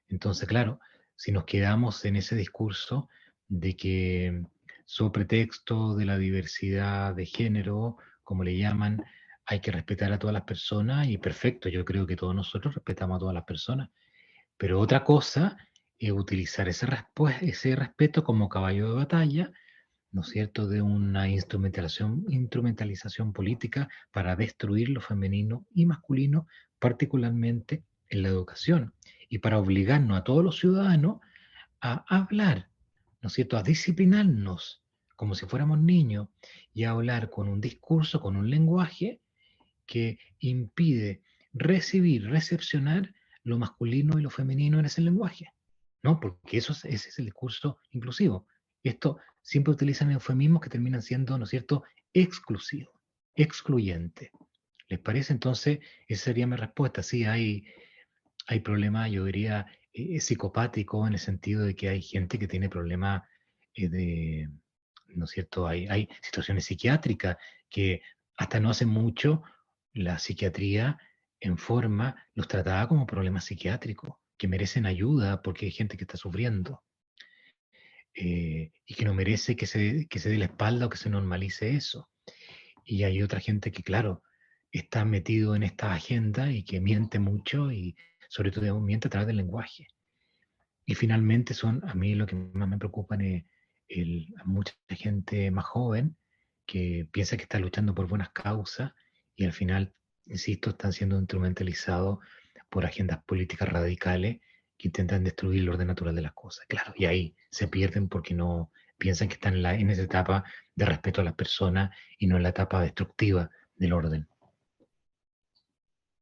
Entonces, claro, si nos quedamos en ese discurso de que sobre pretexto de la diversidad de género, como le llaman, hay que respetar a todas las personas, y perfecto, yo creo que todos nosotros respetamos a todas las personas, pero otra cosa es utilizar ese respeto como caballo de batalla, ¿no es cierto?, de una instrumentalización política para destruir lo femenino y masculino, particularmente en la educación, y para obligarnos a todos los ciudadanos a hablar, ¿no es cierto?, a disciplinarnos como si fuéramos niños y a hablar con un discurso, con un lenguaje que impide recepcionar lo masculino y lo femenino en ese lenguaje, ¿no? Porque ese es el discurso inclusivo. Esto siempre utilizan eufemismos que terminan siendo, ¿no es cierto?, exclusivos, excluyentes. ¿Les parece? Entonces, esa sería mi respuesta. Sí, hay problemas, yo diría, psicopáticos, en el sentido de que hay gente que tiene problemas, ¿no es cierto? Hay situaciones psiquiátricas que hasta no hace mucho la psiquiatría en forma los trataba como problemas psiquiátricos, que merecen ayuda porque hay gente que está sufriendo, y que no merece que se dé la espalda o que se normalice eso. Y hay otra gente que, claro, está metido en esta agenda y que miente mucho y sobre todo miente a través del lenguaje. Y finalmente a mí lo que más me preocupan es a mucha gente más joven que piensa que está luchando por buenas causas y al final, insisto, están siendo instrumentalizados por agendas políticas radicales que intentan destruir el orden natural de las cosas. Claro, y ahí se pierden porque no piensan que están en esa etapa de respeto a las personas y no en la etapa destructiva del orden.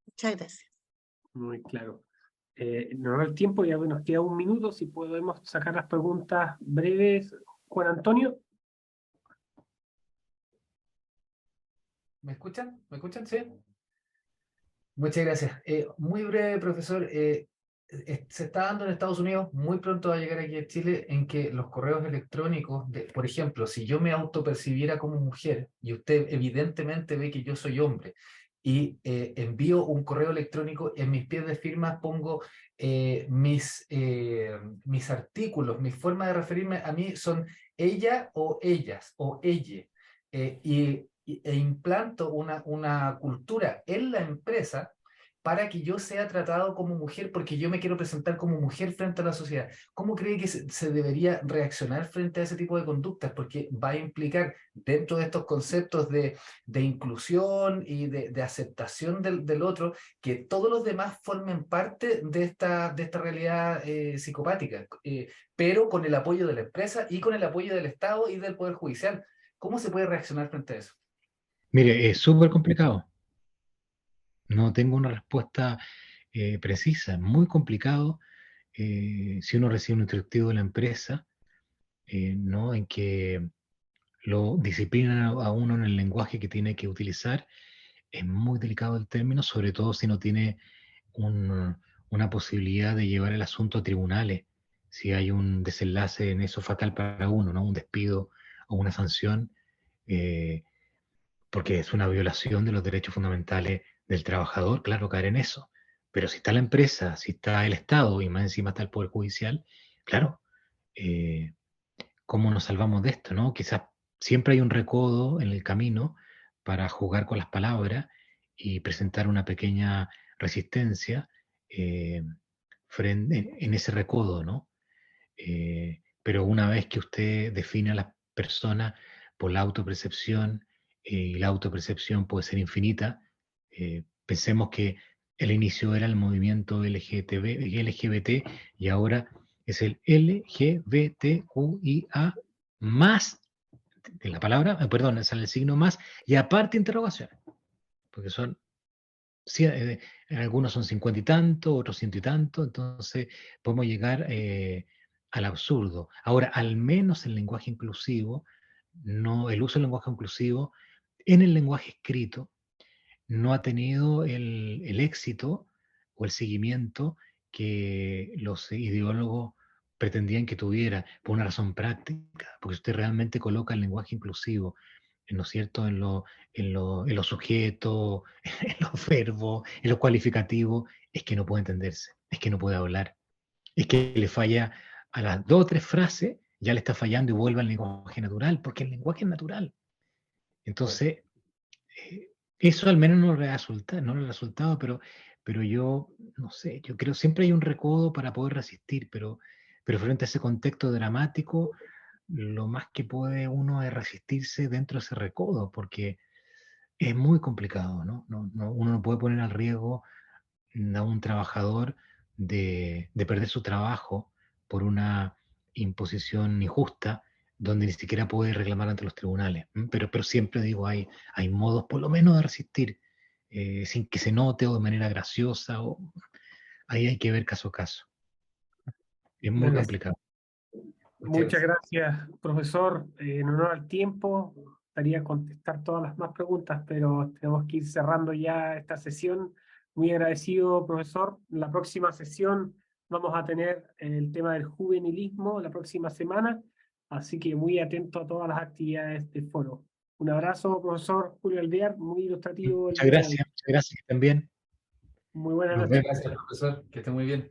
Muchas gracias. Muy claro. Nos da el tiempo, ya nos queda un minuto, si podemos sacar las preguntas breves. Juan Antonio. ¿Me escuchan? ¿Me escuchan? Sí. Muchas gracias. Muy breve, profesor. Se está dando en Estados Unidos, muy pronto va a llegar aquí a Chile, en que los correos electrónicos, por ejemplo, si yo me autopercibiera como mujer y usted evidentemente ve que yo soy hombre y envío un correo electrónico, en mis pies de firma pongo mis artículos, mi forma de referirme a mí son ella o ellas o ella. E implanto una cultura en la empresa para que yo sea tratado como mujer, porque yo me quiero presentar como mujer frente a la sociedad. ¿Cómo cree que se debería reaccionar frente a ese tipo de conductas? Porque va a implicar, dentro de estos conceptos de inclusión y de aceptación del otro, que todos los demás formen parte de esta realidad psicopática, pero con el apoyo de la empresa y con el apoyo del Estado y del Poder Judicial. ¿Cómo se puede reaccionar frente a eso? Mire, es súper complicado. No tengo una respuesta precisa, es muy complicado. Si uno recibe un instructivo de la empresa, ¿no?, en que lo disciplinan a uno en el lenguaje que tiene que utilizar, es muy delicado el término, sobre todo si no tiene una posibilidad de llevar el asunto a tribunales, si hay un desenlace en eso fatal para uno, ¿no?, un despido o una sanción, eh, porque es una violación de los derechos fundamentales del trabajador, claro, caer en eso. Pero si está la empresa, si está el Estado y más encima está el Poder Judicial, claro, eh, ¿cómo nos salvamos de esto, no? Quizás siempre hay un recodo en el camino para jugar con las palabras y presentar una pequeña resistencia, en ese recodo, ¿no? Pero una vez que usted define a las personas por la autopercepción, y la autopercepción puede ser infinita, pensemos que el inicio era el movimiento LGBT y ahora es el LGBTQIA más, de la palabra, perdón, sale el signo más, y aparte interrogaciones, porque son, algunos son 50 y tanto, otros 100 y tanto, entonces podemos llegar al absurdo. Ahora, al menos el lenguaje inclusivo, el uso del lenguaje inclusivo en el lenguaje escrito no ha tenido el éxito o el seguimiento que los ideólogos pretendían que tuviera, por una razón práctica, porque usted realmente coloca el lenguaje inclusivo, ¿no es cierto?, en los sujetos, en los verbos, en los cualificativos, es que no puede entenderse, es que no puede hablar, es que le falla a las 2 o 3 frases, ya le está fallando y vuelve al lenguaje natural, porque el lenguaje es natural. Entonces, eso al menos no le ha resultado, pero yo, no sé, yo creo siempre hay un recodo para poder resistir, pero frente a ese contexto dramático, lo más que puede uno es resistirse dentro de ese recodo, porque es muy complicado, ¿no? Uno no puede poner al riesgo a un trabajador de perder su trabajo por una imposición injusta donde ni siquiera puede reclamar ante los tribunales. Pero siempre digo, hay modos por lo menos de resistir, sin que se note o de manera graciosa, ahí hay que ver caso a caso. Es muy Bueno, complicado. muchas gracias, profesor. En honor al tiempo, gustaría contestar todas las más preguntas, pero tenemos que ir cerrando ya esta sesión. Muy agradecido, profesor. En la próxima sesión vamos a tener el tema del juvenilismo la próxima semana, así que muy atento a todas las actividades del foro. Un abrazo, profesor Julio Alvear, muy ilustrativo el Muchas día de hoy. gracias también. Muy buenas Nos noches. vemos. Gracias, profesor. Que esté muy bien.